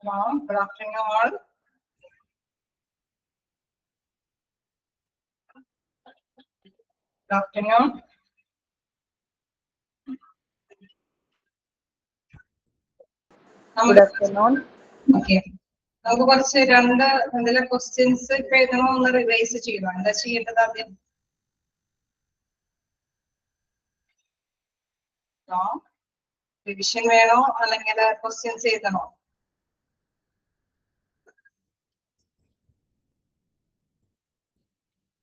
Mom, good afternoon all. Good afternoon. Good afternoon. Okay. നമുക്ക് കുറച്ച് എന്തെങ്കിലും ക്വസ്റ്റ്യൻസ് ഇപ്പൊ എഴുതണോ ഒന്ന് റിവൈസ് ചെയ്യണോ? എന്താ ചെയ്യേണ്ടത് ആദ്യം? റിവിഷൻ വേണോ അല്ലെങ്കിൽ ക്വസ്റ്റ്യൻസ് എഴുതണോ?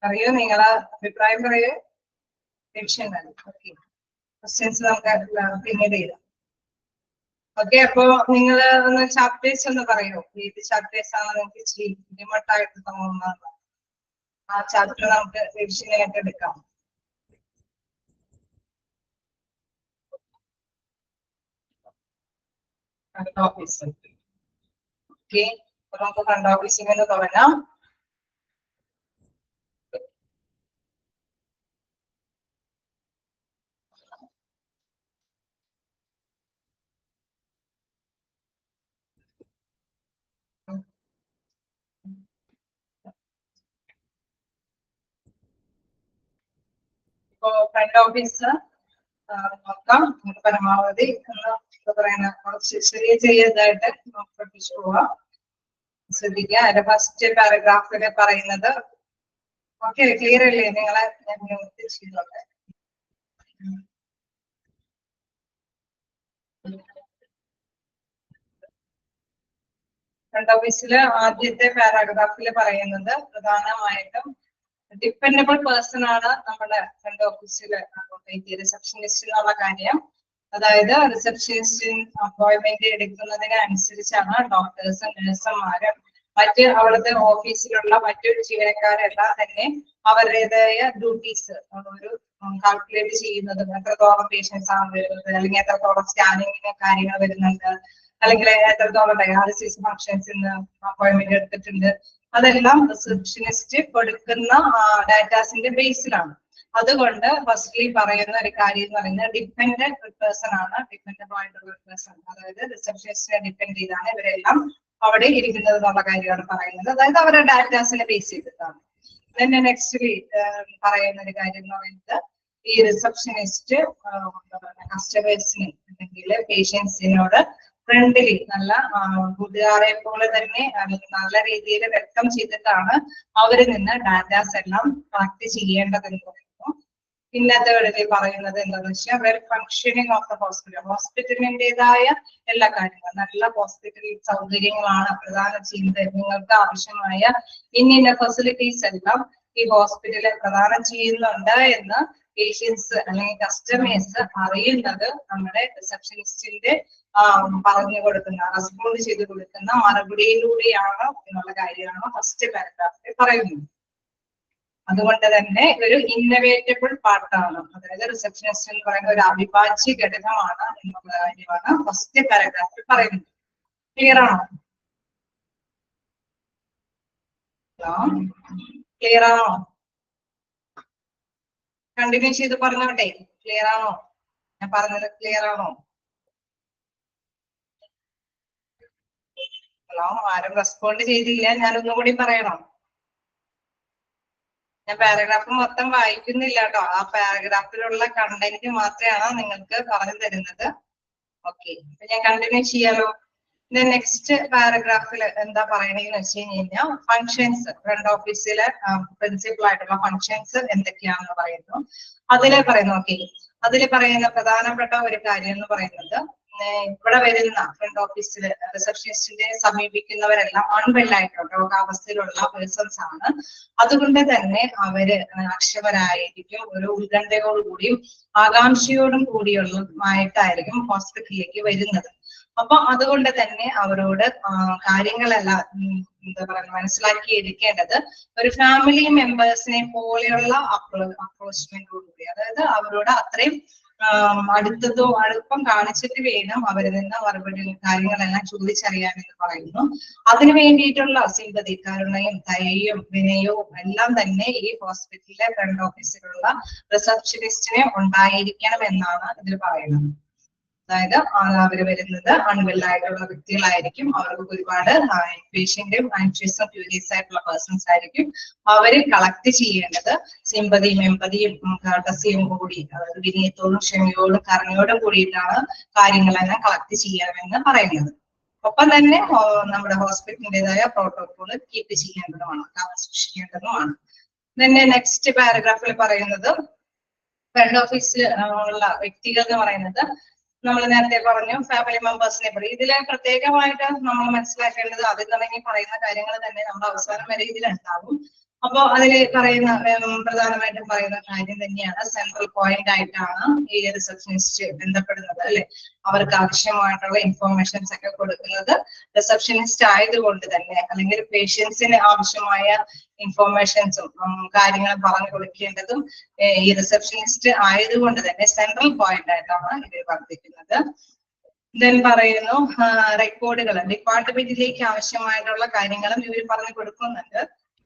പറയൂ, നിങ്ങളെ അഭിപ്രായം പറയൂ. റിവിഷൻ വേണം. ഓക്കെ, ക്വസ്റ്റ്യൻസ് നമുക്ക് പിന്നീട് എഴുതാം. ഓക്കെ, അപ്പൊ നിങ്ങൾ ഒന്ന് ചാപ്റ്റേഴ്സ് ഒന്ന് പറയൂ. ഏത് ചാപ്റ്റേഴ്സ് ആണ് നിങ്ങൾക്ക് ഇച്ചിരി ബുദ്ധിമുട്ടായിട്ട് തോന്നുന്നത്? ആ ചാപ്റ്റർ നമുക്ക് റിവിഷനായിട്ട് എടുക്കാം. Front office. ഓക്കെ, അപ്പൊ നമുക്ക് ഫ്രണ്ട് ഓഫീസിൽ നിന്ന് തുടങ്ങാം. ഇപ്പോ ഫ്രണ്ട് ഓഫീസ് നോക്കാം. നമുക്ക് പരമാവധി എന്താ പറയുന്ന കുറച്ച് ചെറിയതായിട്ട് പഠിപ്പിച്ചു പോവാം. ശ്രദ്ധിക്കുക. അതിന്റെ ഫസ്റ്റ് പാരഗ്രാഫില് പറയുന്നത് ഓക്കെ ക്ലിയർ അല്ലേ? നിങ്ങളെ ഞാൻ മ്യൂട്ട് ചെയ്തോട്ടെ. ഫ്രണ്ട് ഓഫീസില് ആദ്യത്തെ പാരാഗ്രാഫിൽ പറയുന്നത് പ്രധാനമായിട്ടും ഡിപ്പെൻഡബിൾ പേഴ്സൺ ആണ് നമ്മുടെ ഫ്രണ്ട് ഓഫീസിൽ റിസപ്ഷനിസ്റ്റ് എന്നുള്ള കാര്യം. അതായത് റിസപ്ഷനിസ്റ്റ് അപ്പോയിന്റ്മെന്റ് എടുക്കുന്നതിന് അനുസരിച്ചാണ് ഡോക്ടേഴ്സും നഴ്സുമാരും മറ്റ് അവിടുത്തെ ഓഫീസിലുള്ള മറ്റു ജീവനക്കാരെല്ലാം തന്നെ അവരുടേതായ ഡ്യൂട്ടീസ് ഒരു കാൽക്കുലേറ്റ് ചെയ്യുന്നതും എത്രത്തോളം പേഷ്യൻസ് ആണ് വരുന്നത്, അല്ലെങ്കിൽ എത്രത്തോളം സ്കാനിങ്ങിന് കാര്യങ്ങൾ വരുന്നുണ്ട്, അല്ലെങ്കിൽ എത്രത്തോളം ഡയാലിസിസ് ഫങ്ഷൻസ് ഇന്ന് അപ്പോയിന്റ്മെന്റ് എടുത്തിട്ടുണ്ട്, അതെല്ലാം റിസപ്ഷനിസ്റ്റ് കൊടുക്കുന്ന ഡാറ്റാസിന്റെ ബേസിലാണ്. അതുകൊണ്ട് ഫസ്റ്റ്ലി പറയുന്ന ഒരു കാര്യം എന്ന് പറയുന്നത് ഡിപ്പെൻഡന്റ് പേഴ്സൺ ആണ്. ഡിപ്പെൻഡന്റ് ആയിട്ടുള്ള പേഴ്സൺ, അതായത് റിസപ്ഷനിസ്റ്റിനെ ഡിപ്പെൻഡ് ചെയ്താണ് ഇവരെല്ലാം അവിടെ ഇരിക്കുന്നത് എന്നുള്ള കാര്യമാണ് പറയുന്നത്. അതായത് അവരുടെ ഡാറ്റാസിനെ ബേസ് ചെയ്തിട്ടാണ്. പിന്നെ നെക്സ്റ്റ് പറയുന്ന ഒരു കാര്യം എന്ന് പറയുന്നത് ഈ റിസപ്ഷനിസ്റ്റ് കസ്റ്റമേഴ്സിന് അല്ലെങ്കിൽ പേഷ്യൻസിനോട് ഫ്രണ്ട്ലി നല്ല കൂട്ടുകാരെ പോലെ തന്നെ നല്ല രീതിയിൽ വ്യക്തം ചെയ്തിട്ടാണ് അവരിൽ നിന്ന് ഡാറ്റാസ് എല്ലാം കളക്ട് ചെയ്യേണ്ടതെന്ന് പറയുന്നു. പിന്നത്തെ ഇടയിൽ പറയുന്നത് എന്താണെന്ന് വെച്ചാൽ well functioning of the hospital, ഹോസ്പിറ്റലിൻ്റെതായ എല്ലാ കാര്യങ്ങളും നല്ല ഹോസ്പിറ്റൽ സൗകര്യങ്ങളാണ് പ്രദാനം ചെയ്യുന്നത്. നിങ്ങൾക്ക് ആവശ്യമായ ഇന്ന ഫെസിലിറ്റീസ് എല്ലാം ഈ ഹോസ്പിറ്റലിൽ പ്രദാനം ചെയ്യുന്നുണ്ട് എന്ന് പേഷ്യൻസ് അല്ലെങ്കിൽ കസ്റ്റമേഴ്സ് അറിയുന്നത് നമ്മുടെ റിസപ്ഷനിസ്റ്റിന്റെ പറഞ്ഞു കൊടുക്കുന്ന റെസ്പോണ്ട് ചെയ്ത് കൊടുക്കുന്ന മറുപടിയിലൂടെയാണ് എന്നുള്ള കാര്യമാണ് ഫസ്റ്റ് പാരഗ്രാഫിൽ പറയുന്നത്. അതുകൊണ്ട് തന്നെ ഒരു ഇന്നവേറ്റബിൾ പാർട്ടാണ്, അതായത് റിസപ്ഷനിസ്റ്റ് എന്ന് പറയുന്ന ഒരു അവിഭാജ്യ ഘടകമാണ് എന്നുള്ള കാര്യമാണ് ഫസ്റ്റ് പാരഗ്രാഫിൽ പറയുന്നത്. ക്ലിയർ ആണോ? ക്ലിയർ ആണോ? കണ്ടിന്യൂ ചെയ്ത് പറഞ്ഞോട്ടെ. ക്ലിയർ ആണോ? ഞാൻ പറഞ്ഞത് ക്ലിയർ ആണോ? ഹലോ, ആരും റെസ്പോണ്ട് ചെയ്തില്ല. ഞാനൊന്നും കൂടി പറയണോ? ഞാൻ പാരഗ്രാഫ് മൊത്തം വായിക്കുന്നില്ല കേട്ടോ. ആ പാരഗ്രാഫിലുള്ള കണ്ടന്റ് മാത്രമാണ് നിങ്ങൾക്ക് പറഞ്ഞു തരുന്നത്. ഓക്കെ, അപ്പൊ ഞാൻ കണ്ടിന്യൂ ചെയ്യാലോ. നെക്സ്റ്റ് പാരഗ്രാഫിൽ എന്താ പറയണെന്ന് വെച്ച് കഴിഞ്ഞാൽ ഫങ്ഷൻസ്, ഫ്രണ്ട് ഓഫീസിലെ പ്രിൻസിപ്പൽ ആയിട്ടുള്ള ഫങ്ഷൻസ് എന്തൊക്കെയാണെന്ന് പറയുന്നു. അതില് പറയുന്നു. ഓക്കെ, അതിൽ പറയുന്ന പ്രധാനപ്പെട്ട ഒരു കാര്യം എന്ന് പറയുന്നത് ഇവിടെ വരുന്ന ഫ്രണ്ട് ഓഫീസിൽ റിസപ്ഷനിസ്റ്റിനെ സമീപിക്കുന്നവരെല്ലാം അൺവെല്ലായിട്ടുള്ള രോഗാവസ്ഥയിലുള്ള പേഴ്സൺസ് ആണ്. അതുകൊണ്ട് തന്നെ അവര് അക്ഷമരായിരിക്കും, ഒരു ഉത്കണ്ഠയോടുകൂടിയും ആകാംക്ഷയോടും കൂടിയുള്ളതായിട്ടായിരിക്കും ഹോസ്പിറ്റലിലേക്ക് വരുന്നത്. അപ്പൊ അതുകൊണ്ട് തന്നെ അവരോട് കാര്യങ്ങളെല്ലാം എന്താ പറയുക മനസ്സിലാക്കി എടുക്കേണ്ടത് ഒരു ഫാമിലി മെമ്പേഴ്സിനെ പോലെയുള്ള അപ്രോച്ച്മെന്റോടുകൂടി, അതായത് അവരോട് അത്രയും അടുപ്പം കാണിച്ചിട്ട് വേണം അവരിൽ നിന്ന് മറുപടി കാര്യങ്ങളെല്ലാം ചോദിച്ചറിയാമെന്ന് പറയുന്നു. അതിനു വേണ്ടിയിട്ടുള്ള സിമ്പതി, കരുണയും ദയയും വിനയവും എല്ലാം തന്നെ ഈ ഹോസ്പിറ്റലിലെ ഫ്രണ്ട് ഓഫീസിലുള്ള റിസപ്ഷനിസ്റ്റിനെ ഉണ്ടായിരിക്കണം എന്നാണ് ഇതിൽ പറയുന്നത്. അതായത് അവർ വരുന്നത് അൺവെല്ലായിട്ടുള്ള വ്യക്തികളായിരിക്കും. അവർക്ക് ഒരുപാട് പേഷ്യന്റും ആൻഷ്യസും ക്യൂരിയസ് ആയിട്ടുള്ള പേഴ്സൺസ് ആയിരിക്കും. അവര് കളക്ട് ചെയ്യേണ്ടത് സിമ്പതിയും എമ്പതിയും കർട്ടസിയും കൂടി, അതായത് വിനയത്തോടും ക്ഷമയോടും കരുണയോടും കൂടിയിട്ടാണ് കാര്യങ്ങളെല്ലാം കളക്ട് ചെയ്യാമെന്ന് പറയുന്നത്. ഒപ്പം തന്നെ നമ്മുടെ ഹോസ്പിറ്റലിൻ്റെതായ പ്രോട്ടോകോൾ കീപ്പ് ചെയ്യേണ്ടതുമാണ്, കാത്തു സൂക്ഷിക്കേണ്ടതുമാണ്. തന്നെ നെക്സ്റ്റ് പാരഗ്രാഫിൽ പറയുന്നത് ഫ്രണ്ട് ഓഫീസിൽ ഉള്ള വ്യക്തികൾ എന്ന് പറയുന്നത് നമ്മൾ നേരത്തെ പറഞ്ഞു ഫാമിലി മെമ്പേഴ്സിനെ പറ്റി. ഇതിലെ പ്രത്യേകമായിട്ട് നമ്മൾ മനസ്സിലാക്കേണ്ടത് ആദ്യം തുടങ്ങി പറയുന്ന കാര്യങ്ങൾ തന്നെ നമ്മൾ അവസാനം വരെ ഇതിലുണ്ടാവും. അപ്പോ അതിൽ പറയുന്ന പ്രധാനമായിട്ടും പറയുന്ന കാര്യം തന്നെയാണ് സെൻട്രൽ പോയിന്റ് ആയിട്ടാണ് ഈ റിസപ്ഷനിസ്റ്റ് ബന്ധപ്പെടുന്നത്, അല്ലെ. അവർക്ക് ആവശ്യമായിട്ടുള്ള ഇൻഫോർമേഷൻസ് ഒക്കെ കൊടുക്കുന്നത് റിസപ്ഷനിസ്റ്റ് ആയതുകൊണ്ട് തന്നെ, അല്ലെങ്കിൽ പേഷ്യൻസിന് ആവശ്യമായ ഇൻഫോർമേഷൻസും കാര്യങ്ങളും പറഞ്ഞു കൊടുക്കേണ്ടതും ഈ റിസപ്ഷനിസ്റ്റ് ആയതുകൊണ്ട് തന്നെ സെൻട്രൽ പോയിന്റ് ആയിട്ടാണ് ഇവർ വർദ്ധിക്കുന്നത്. ദെൻ പറയുന്നു റെക്കോർഡുകൾ ഡിപ്പാർട്ട്മെന്റിലേക്ക് ആവശ്യമായിട്ടുള്ള കാര്യങ്ങളും ഇവർ പറഞ്ഞു കൊടുക്കുന്നുണ്ട്.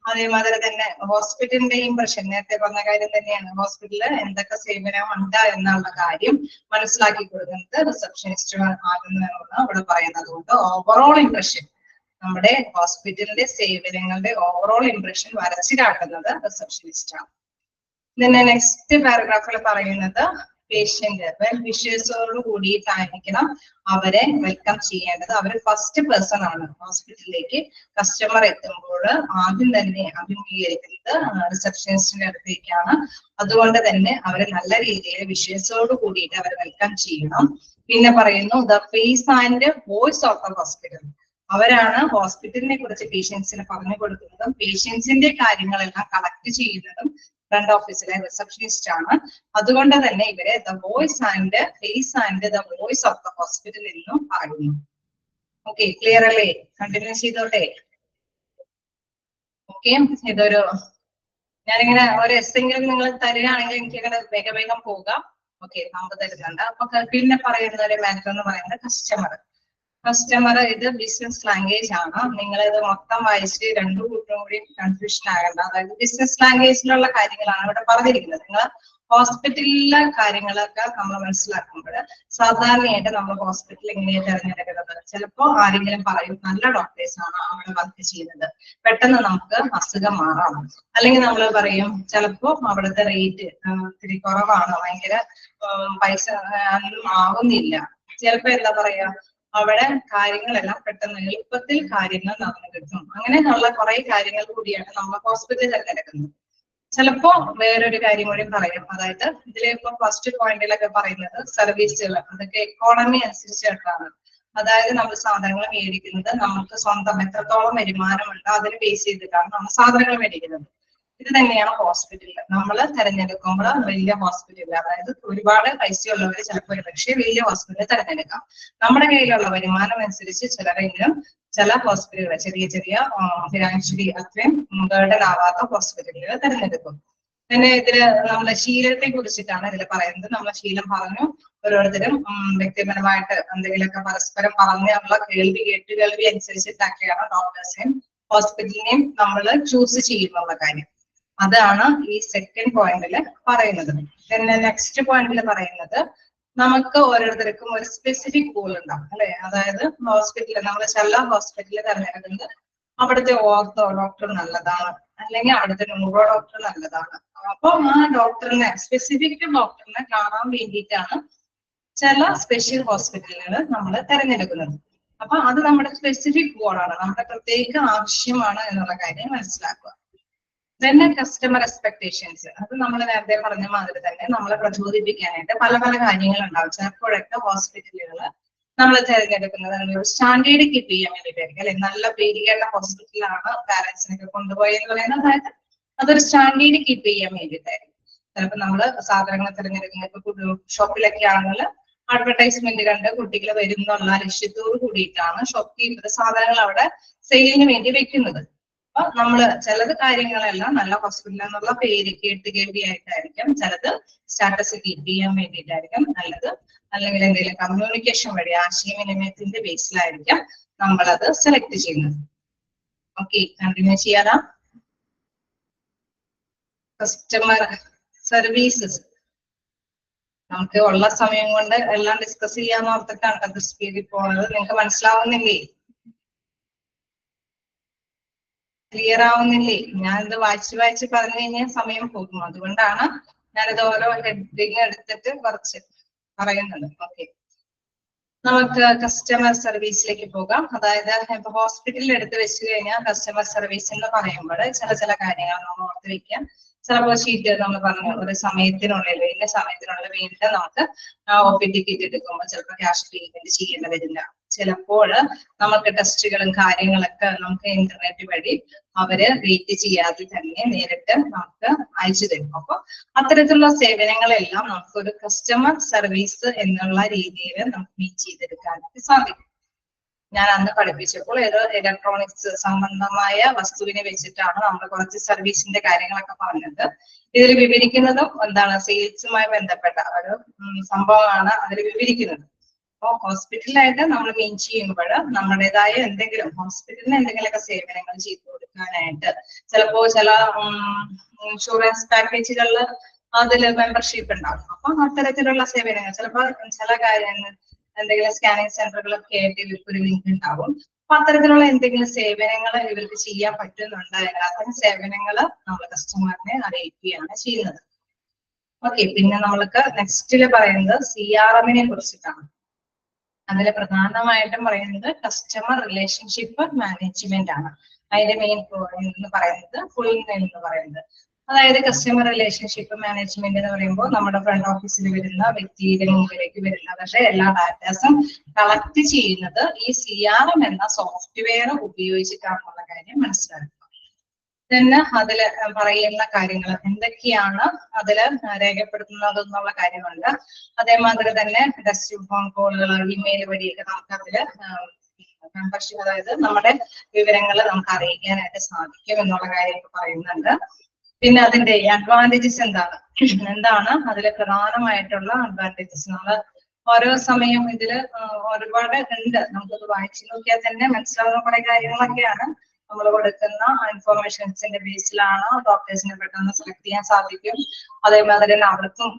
അതേമാതിരി തന്നെ ഹോസ്പിറ്റലിന്റെ ഇംപ്രഷൻ, നേരത്തെ പറഞ്ഞ കാര്യം തന്നെയാണ്, ഹോസ്പിറ്റലിൽ എന്തൊക്കെ സേവനം ഉണ്ട് എന്നുള്ള കാര്യം മനസ്സിലാക്കി കൊടുക്കുന്നത് റിസപ്ഷനിസ്റ്റ് ആകുന്നതാണ് അവിടെ പറയുന്നത്. കൊണ്ട് ഓവറോൾ ഇംപ്രഷൻ, നമ്മുടെ ഹോസ്പിറ്റലിന്റെ സേവനങ്ങളുടെ ഓവറോൾ ഇംപ്രഷൻ വരച്ചു കാട്ടുന്നത് റിസപ്ഷനിസ്റ്റ് ആണ്. പിന്നെ നെക്സ്റ്റ് പാരഗ്രാഫിൽ പറയുന്നത് പേഷ്യന്റ് വെൽ വിഷേഴ്സോട് കൂടിയിട്ടായിരിക്കണം അവരെ വെൽക്കം ചെയ്യേണ്ടത്. അവർ ഫസ്റ്റ് പേഴ്സൺ ആണ് ഹോസ്പിറ്റലിലേക്ക് കസ്റ്റമർ എത്തുമ്പോൾ ആദ്യം തന്നെ അഭിമുഖീകരിക്കുന്നത് റിസപ്ഷനിസ്റ്റിന്റെ അടുത്തേക്കാണ്. അതുകൊണ്ട് തന്നെ അവരെ നല്ല രീതിയിൽ വിഷേഴ്സോട് കൂടിയിട്ട് അവർ വെൽക്കം ചെയ്യണം. പിന്നെ പറയുന്നു the face and voice of the hospital. അവരാണ് ഹോസ്പിറ്റലിനെ കുറിച്ച് പേഷ്യൻസിന് പറഞ്ഞു കൊടുക്കുന്നതും പേഷ്യൻസിന്റെ കാര്യങ്ങളെല്ലാം കളക്ട് ചെയ്യുന്നതും ഫ്രണ്ട് ഓഫീസിലെ റിസപ്ഷനിസ്റ്റ് ആണ്. അതുകൊണ്ട് തന്നെ ഇവരെ the voice and face and the voice of the hospital എന്നും പറയുന്നു. ഓക്കെ, ക്ലിയർ അല്ലേ? കണ്ടിന്യൂ ചെയ്തോട്ടെ. ഓക്കെ, ഇതൊരു ഞാനിങ്ങനെ ഒരു എസ്സെങ്കിലും നിങ്ങൾ തരികയാണെങ്കിൽ എനിക്ക് അങ്ങനെ വേഗം വേഗം പോകാം. ഓക്കെ, നമുക്ക് തരുന്നുണ്ട്. അപ്പൊ പിന്നെ പറയുന്ന ഒരു മാറ്റർ എന്ന് പറയുന്നത് കസ്റ്റമർ ഇത് ബിസിനസ് ലാംഗ്വേജ് ആണ്. നിങ്ങൾ ഇത് മൊത്തം വായിച്ച് രണ്ടു കൂട്ടരും കൂടി കൺഫ്യൂഷൻ ആകണ്ട. അതായത് ബിസിനസ് ലാംഗ്വേജിലുള്ള കാര്യങ്ങളാണ് ഇവിടെ പറഞ്ഞിരിക്കുന്നത്. നിങ്ങൾ ഹോസ്പിറ്റലിലെ കാര്യങ്ങളൊക്കെ നമ്മൾ മനസ്സിലാക്കുമ്പോൾ സാധാരണയായിട്ട് നമ്മൾ ഹോസ്പിറ്റൽ എങ്ങനെയാണ് തിരഞ്ഞെടുക്കുന്നത്? ചിലപ്പോൾ ആരെങ്കിലും പറയും നല്ല ഡോക്ടേഴ്സ് ആണ് അവിടെ വർക്ക് ചെയ്യുന്നത്, പെട്ടെന്ന് നമുക്ക് അസുഖം മാറാം. അല്ലെങ്കിൽ നമ്മൾ പറയും ചിലപ്പോൾ അവിടുത്തെ റേറ്റ് ഇത്തിരി കുറവാണ്, ഭയങ്കര പൈസ ഒന്നും ആവുന്നില്ല. ചിലപ്പോ എന്താ പറയാ, അവിടെ കാര്യങ്ങളെല്ലാം പെട്ടെന്ന് എളുപ്പത്തിൽ കാര്യങ്ങൾ നടന്നു കിട്ടും. അങ്ങനെയുള്ള കുറെ കാര്യങ്ങൾ കൂടിയാണ് നമ്മൾ ഹോസ്പിറ്റലിൽ തിരഞ്ഞെടുക്കുന്നത്. ചിലപ്പോ വേറൊരു കാര്യം കൂടി പറയും. അതായത് ഇതിലിപ്പോ ഫസ്റ്റ് പോയിന്റിലൊക്കെ പറയുന്നത് സർവീസുകൾ, അതൊക്കെ എക്കോണമി അനുസരിച്ചിട്ടാണ്. അതായത് നമ്മൾ സാധനങ്ങൾ മേടിക്കുന്നത് നമുക്ക് സ്വന്തം എത്രത്തോളം വരുമാനമുണ്ട് അതിന് ബേസ് ചെയ്തിട്ടാണ് നമ്മൾ സാധനങ്ങൾ മേടിക്കുന്നത്. ഇത് തന്നെയാണ് ഹോസ്പിറ്റലിൽ നമ്മൾ തിരഞ്ഞെടുക്കുമ്പോൾ വലിയ ഹോസ്പിറ്റലിൽ, അതായത് ഒരുപാട് പൈസയുള്ളവർ ചിലപ്പോൾ ഒരു പക്ഷേ വലിയ ഹോസ്പിറ്റലിൽ തിരഞ്ഞെടുക്കാം. നമ്മുടെ കയ്യിലുള്ള വരുമാനം അനുസരിച്ച് ചിലരെങ്കിലും ചില ഹോസ്പിറ്റലുകൾ ചെറിയ ചെറിയ ഫിനാൻഷ്യലി അത്രയും ബേർഡൻ ആവാത്ത ഹോസ്പിറ്റലുകൾ തിരഞ്ഞെടുക്കും. പിന്നെ ഇതില് നമ്മളെ ശീലത്തെ കുറിച്ചിട്ടാണ് ഇതിൽ പറയുന്നത്. നമ്മളെ ശീലം പറഞ്ഞു ഓരോരുത്തരും വ്യക്തിപരമായിട്ട് എന്തെങ്കിലുമൊക്കെ പരസ്പരം പറഞ്ഞുള്ള കേൾവി അനുസരിച്ചിട്ടൊക്കെയാണ് ഡോക്ടേഴ്സിനെയും ഹോസ്പിറ്റലിനെയും നമ്മൾ ചൂസ് ചെയ്യുന്നുള്ള കാര്യം. അതാണ് ഈ സെക്കൻഡ് പോയിന്റിൽ പറയുന്നത്. പിന്നെ നെക്സ്റ്റ് പോയിന്റിൽ പറയുന്നത് നമുക്ക് ഓരോരുത്തർക്കും ഒരു സ്പെസിഫിക് ഗോൾ ഉണ്ടാവും, അല്ലെ. അതായത് ഹോസ്പിറ്റലിൽ നമ്മൾ ചില ഹോസ്പിറ്റലിൽ തിരഞ്ഞെടുക്കുന്നത് അവിടുത്തെ ഓർത്തോ ഡോക്ടർ നല്ലതാണ്, അല്ലെങ്കിൽ അവിടുത്തെ ന്യൂറോ ഡോക്ടർ നല്ലതാണ്. അപ്പൊ ആ ഡോക്ടറിനെ സ്പെസിഫിക് ഡോക്ടറിനെ കാണാൻ വേണ്ടിയിട്ടാണ് ചില സ്പെഷ്യൽ ഹോസ്പിറ്റലുകൾ നമ്മൾ തിരഞ്ഞെടുക്കുന്നത്. അപ്പൊ അത് നമ്മുടെ സ്പെസിഫിക് ഗോളാണ്, നമ്മുടെ പ്രത്യേക ആവശ്യമാണ് എന്നുള്ള കാര്യം മനസ്സിലാക്കുക. തന്നെ കസ്റ്റമർ എക്സ്പെക്ടേഷൻസ്, അത് നമ്മൾ നേരത്തെ പറഞ്ഞ മാതിരി തന്നെ നമ്മളെ പ്രചോദിപ്പിക്കാനായിട്ട് പല പല കാര്യങ്ങൾ ഉണ്ടാവും. ചിലപ്പോഴൊക്കെ ഹോസ്പിറ്റലുകൾ നമ്മൾ തിരഞ്ഞെടുക്കുന്നത് ഒരു സ്റ്റാൻഡേർഡ് കീപ്പ് ചെയ്യാൻ വേണ്ടിയിട്ടായിരിക്കും, അല്ലെ. നല്ല പേര് കേട്ട ഹോസ്പിറ്റലാണ് പാരന്റ്സിനൊക്കെ കൊണ്ടുപോയെന്ന് പറയുന്നത്. അതായത് അതൊരു സ്റ്റാൻഡേർഡ് കീപ്പ് ചെയ്യാൻ വേണ്ടിയിട്ടായിരിക്കും. ചിലപ്പോൾ നമ്മൾ സാധനങ്ങൾ തിരഞ്ഞെടുക്കുന്നത് ഇപ്പൊ ഷോപ്പിലൊക്കെ ആണെങ്കിൽ അഡ്വർടൈസ്മെന്റ് കണ്ട് കുട്ടികൾ വരുന്നുള്ള ലക്ഷ്യത്തോട് കൂടിയിട്ടാണ് ഷോപ്പ് കീപ്പർ സാധനങ്ങൾ അവിടെ സെയിലിന് വേണ്ടി വെക്കുന്നത്. അപ്പൊ നമ്മള് ചിലത് കാര്യങ്ങളെല്ലാം നല്ല ഹോസ്പിറ്റൽ എന്നുള്ള പേര് കേൾവിയായിട്ടായിരിക്കും, ചിലത് സ്റ്റാറ്റസ് കീപ്പ് ചെയ്യാൻ വേണ്ടിയിട്ടായിരിക്കും നല്ലത്, അല്ലെങ്കിൽ എന്തെങ്കിലും കമ്മ്യൂണിക്കേഷൻ വഴി ആശയവിനിമയത്തിന്റെ ബേസിലായിരിക്കും നമ്മളത് സെലക്ട് ചെയ്യുന്നത്. ഓക്കെ, കണ്ടിന്യൂ ചെയ്യാം. കസ്റ്റമർ സർവീസസ്, നമുക്ക് ഉള്ള സമയം കൊണ്ട് എല്ലാം ഡിസ്കസ് ചെയ്യാന്ന് ഓർത്തിട്ടാണ് അത് സ്പീഡിൽ പോകുന്നത്. നിങ്ങൾക്ക് മനസ്സിലാവുന്നില്ലേ? ക്ലിയർ ആവുന്നില്ലേ? ഞാനിത് വായിച്ച് പറഞ്ഞു കഴിഞ്ഞാൽ സമയം പോകും. അതുകൊണ്ടാണ് ഞാനിത് ഓരോ ഹെഡിങ് എടുത്തിട്ട് കുറച്ച് പറയുന്നത്. ഓക്കെ, നമുക്ക് കസ്റ്റമർ സർവീസിലേക്ക് പോകാം. അതായത് ഇപ്പൊ ഹോസ്പിറ്റലിൽ എടുത്ത് വെച്ച് കഴിഞ്ഞാൽ കസ്റ്റമർ സർവീസ് എന്ന് പറയുമ്പോൾ ചില കാര്യങ്ങൾ നമ്മൾ ഓർത്ത് വെക്കാം. ചിലപ്പോൾ ഷീറ്റ് നമ്മൾ പറഞ്ഞു ഒരു സമയത്തിനുള്ളിൽ ഇന്ന സമയത്തിനുള്ളിൽ വീണ്ടും നമുക്ക് OP ടിക്കറ്റ് എടുക്കുമ്പോൾ ചിലപ്പോൾ ക്യാഷ് പേയ്മെന്റ് ചെയ്യേണ്ടി വരില്ല. ചിലപ്പോൾ നമുക്ക് ടെസ്റ്റുകളും കാര്യങ്ങളൊക്കെ നമുക്ക് ഇന്റർനെറ്റ് വഴി അവര് വെയിറ്റ് ചെയ്യാതെ തന്നെ നേരിട്ട് നമുക്ക് അയച്ചു തരും. അപ്പൊ അത്തരത്തിലുള്ള സേവനങ്ങളെല്ലാം നമുക്ക് ഒരു കസ്റ്റമർ സർവീസ് എന്നുള്ള രീതിയിൽ നമുക്ക് മീറ്റ് ചെയ്തെടുക്കാനായിട്ട് സാധിക്കും. ഞാൻ അന്ന് പഠിപ്പിച്ചപ്പോൾ ഏതോ ഇലക്ട്രോണിക്സ് സംബന്ധമായ വസ്തുവിനെ വെച്ചിട്ടാണ് നമ്മൾ കുറച്ച് സർവീസിന്റെ കാര്യങ്ങളൊക്കെ പറഞ്ഞത്. ഇതിൽ വിവരിക്കുന്നതും എന്താണ്, സെയിൽസുമായി ബന്ധപ്പെട്ട ഒരു സംഭവമാണ് അതിൽ വിവരിക്കുന്നത്. അപ്പോൾ ഹോസ്പിറ്റലായിട്ട് നമ്മൾ മീൻ ചെയ്യുമ്പോൾ നമ്മുടേതായ എന്തെങ്കിലും ഹോസ്പിറ്റലിന് എന്തെങ്കിലുമൊക്കെ സേവനങ്ങൾ ചെയ്തു കൊടുക്കാനായിട്ട് ചിലപ്പോൾ ചില ഇൻഷുറൻസ് പാക്കേജുകളിൽ അതിൽ മെമ്പർഷിപ്പ് ഉണ്ടാവും. അപ്പൊ അത്തരത്തിലുള്ള സേവനങ്ങൾ ചിലപ്പോൾ ചില കാര്യങ്ങൾ എന്തെങ്കിലും സ്കാനിങ് സെന്ററുകളൊക്കെ ആയിട്ട് ഇവർക്ക് ഒരു ലിങ്ക് ഉണ്ടാവും. അപ്പൊ അത്തരത്തിലുള്ള എന്തെങ്കിലും സേവനങ്ങൾ ഇവർക്ക് ചെയ്യാൻ പറ്റുന്നുണ്ടായാൽ അത്തരം സേവനങ്ങൾ നമ്മൾ കസ്റ്റമറിനെ അറിയിക്കുകയാണ് ചെയ്യുന്നത്. ഓക്കെ, പിന്നെ നമ്മൾക്ക് നെക്സ്റ്റില് പറയുന്നത് CRM കുറിച്ചിട്ടാണ്. അതിൽ പ്രധാനമായിട്ടും പറയുന്നത് കസ്റ്റമർ റിലേഷൻഷിപ്പ് മാനേജ്മെന്റ് ആണ്. അതിന്റെ മെയിൻ എന്ന് പറയുന്നത് ഫുൾ നെയിം എന്ന് പറയുന്നത്. അതായത് കസ്റ്റമർ റിലേഷൻഷിപ്പ് മാനേജ്മെന്റ് എന്ന് പറയുമ്പോൾ നമ്മുടെ ഫ്രണ്ട് ഓഫീസിൽ വരുന്ന വ്യക്തിയുടെ മുമ്പിലേക്ക് വരുന്നവരുടെ എല്ലാ ഡാറ്റാസും കളക്ട് ചെയ്യുന്നത് ഈ CRM എന്ന സോഫ്റ്റ്വെയർ ഉപയോഗിച്ചിട്ടാണെന്നുള്ള കാര്യം മനസ്സിലാക്കുക. തന്നെ അതില് പറയുന്ന കാര്യങ്ങൾ എന്തൊക്കെയാണ് അതില് രേഖപ്പെടുത്തുന്നത് എന്നുള്ള കാര്യമുണ്ട്. അതേമാതിരി തന്നെ ടെസ്റ്റ് ഫോൺ കോളുകൾ, ഇമെയിൽ വഴിയൊക്കെ നമുക്ക് അതില് മെമ്പർഷിപ്പ്, അതായത് നമ്മുടെ വിവരങ്ങൾ നമുക്ക് അറിയിക്കാനായിട്ട് സാധിക്കും എന്നുള്ള കാര്യമൊക്കെ പറയുന്നുണ്ട്. പിന്നെ അതിന്റെ അഡ്വാൻറ്റേജസ് എന്താണ് അതിൽ പ്രധാനമായിട്ടുള്ള അഡ്വാൻറ്റേജസ് നമ്മൾ ഓരോ സമയം ഇതില് ഒരുപാട് ഉണ്ട്. നമുക്കത് വായിച്ചു നോക്കിയാൽ തന്നെ മനസ്സിലാവുന്ന കുറെ കാര്യങ്ങളൊക്കെയാണ്. നമ്മൾ കൊടുക്കുന്ന ഇൻഫോർമേഷൻസിന്റെ ബേസിലാണ് ഡോക്ടേഴ്സിനെ പെട്ടെന്ന് സെലക്ട് ചെയ്യാൻ സാധിക്കും. അതേമാതിരി തന്നെ അവർക്കും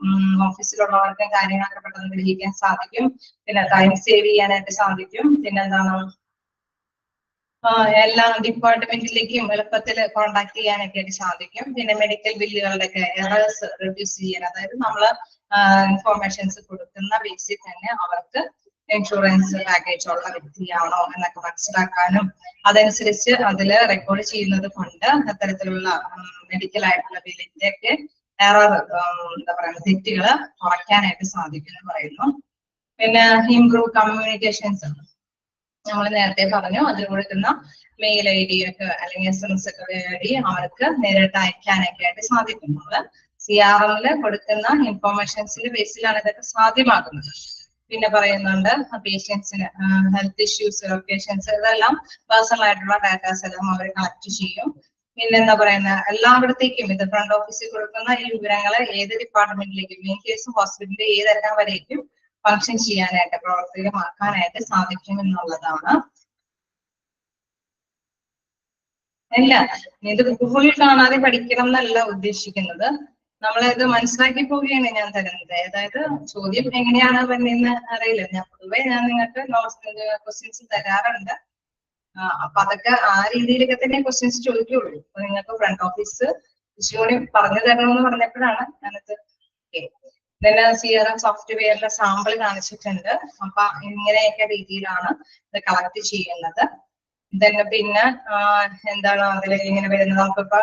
ഓഫീസിലുള്ളവർക്കും കാര്യങ്ങളൊക്കെ പെട്ടെന്ന് ഗ്രഹിക്കാൻ സാധിക്കും. പിന്നെ ടൈം സേവ് ചെയ്യാനായിട്ട് സാധിക്കും. പിന്നെന്താണ്, എല്ലാ ഡിപ്പാർട്ട്മെന്റിലേക്കും എളുപ്പത്തിൽ കോണ്ടാക്ട് ചെയ്യാനൊക്കെ ആയിട്ട് സാധിക്കും. പിന്നെ മെഡിക്കൽ ബില്ലുകളുടെ ഒക്കെ എറേഴ്സ് റെഡ്യൂസ് ചെയ്യാൻ, അതായത് നമ്മള് ഇൻഫോർമേഷൻസ് കൊടുക്കുന്ന ബേസിൽ തന്നെ അവർക്ക് ഇൻഷുറൻസ് പാക്കേജ് ഉള്ള വ്യക്തിയാണോ എന്നൊക്കെ മനസ്സിലാക്കാനും അതനുസരിച്ച് അതില് റെക്കോർഡ് ചെയ്യുന്നത് കൊണ്ട് അത്തരത്തിലുള്ള മെഡിക്കൽ ആയിട്ടുള്ള ബില്ലിന്റെ ഒക്കെ എറർ എന്താ പറയുക തെറ്റുകൾ കുറയ്ക്കാനായിട്ട് സാധിക്കും എന്ന് പറയുന്നു. പിന്നെ ഇംപ്രൂവ് കമ്മ്യൂണിക്കേഷൻസ് നമ്മൾ നേരത്തെ പറഞ്ഞു, അതിൽ കൊടുക്കുന്ന മെയിൽ ID ഒക്കെ അല്ലെങ്കിൽ SMS ഒക്കെ വഴി അവർക്ക് നേരിട്ട് അയക്കാനൊക്കെ ആയിട്ട് സാധിക്കും. നമ്മള് CRM കൊടുക്കുന്ന ഇൻഫോർമേഷൻസിന്റെ ബേസിലാണ് ഇതൊക്കെ സാധ്യമാകുന്നത്. പിന്നെ പറയുന്നുണ്ട് പേഷ്യൻസിന് ഹെൽത്ത് ഇഷ്യൂസ്, ലൊക്കേഷൻസ്, ഇതെല്ലാം പേഴ്സണൽ ആയിട്ടുള്ള ഡാറ്റാസ് എല്ലാം അവർ കളക്ട് ചെയ്യും. പിന്നെ എന്താ പറയുന്ന എല്ലായിടത്തേക്കും ഇത് ഫ്രണ്ട് ഓഫീസിൽ കൊടുക്കുന്ന ഈ വിവരങ്ങളെ ഏത് ഡിപ്പാർട്ട്മെന്റിലേക്കും, മെയിൻ കേസ് ഹോസ്പിറ്റലിന്റെ ഏതെല്ലാം വരേക്കും ഫങ്ഷൻ ചെയ്യാനായിട്ട് പ്രവർത്തകമാക്കാനായിട്ട് സാധിക്കും എന്നുള്ളതാണ്. അല്ല, ഇത് ഫുൾ കാണാതെ പഠിക്കണം എന്നല്ല ഉദ്ദേശിക്കുന്നത്. നമ്മളിത് മനസ്സിലാക്കി പോവുകയാണ് ഞാൻ തരുന്നത്. അതായത് ചോദ്യം എങ്ങനെയാണ് വരുന്നതെന്ന് അറിയില്ല. പൊതുവെ ഞാൻ നിങ്ങൾക്ക് ക്വസ്റ്റ്യൻസ് തരാറുണ്ട്. അപ്പൊ അതൊക്കെ ആ രീതിയിലൊക്കെ തന്നെ ക്വസ്റ്റ്യൻസ് ചോദിക്കുള്ളൂ. അപ്പൊ നിങ്ങൾക്ക് ഫ്രണ്ട് ഓഫീസ് ഇഷ്യൂടി പറഞ്ഞു തരണമെന്ന് പറഞ്ഞപ്പോഴാണ് ഞാനത്. പിന്നെ CRM സോഫ്റ്റ്വെയറിന്റെ സാമ്പിൾ കാണിച്ചിട്ടുണ്ട്. അപ്പൊ ഇങ്ങനെയൊക്കെ രീതിയിലാണ് ഇത് കളക്ട് ചെയ്യുന്നത്. പിന്നെ എന്താണ് അതിൽ ഇങ്ങനെ വരുന്നത്, നമുക്കിപ്പോ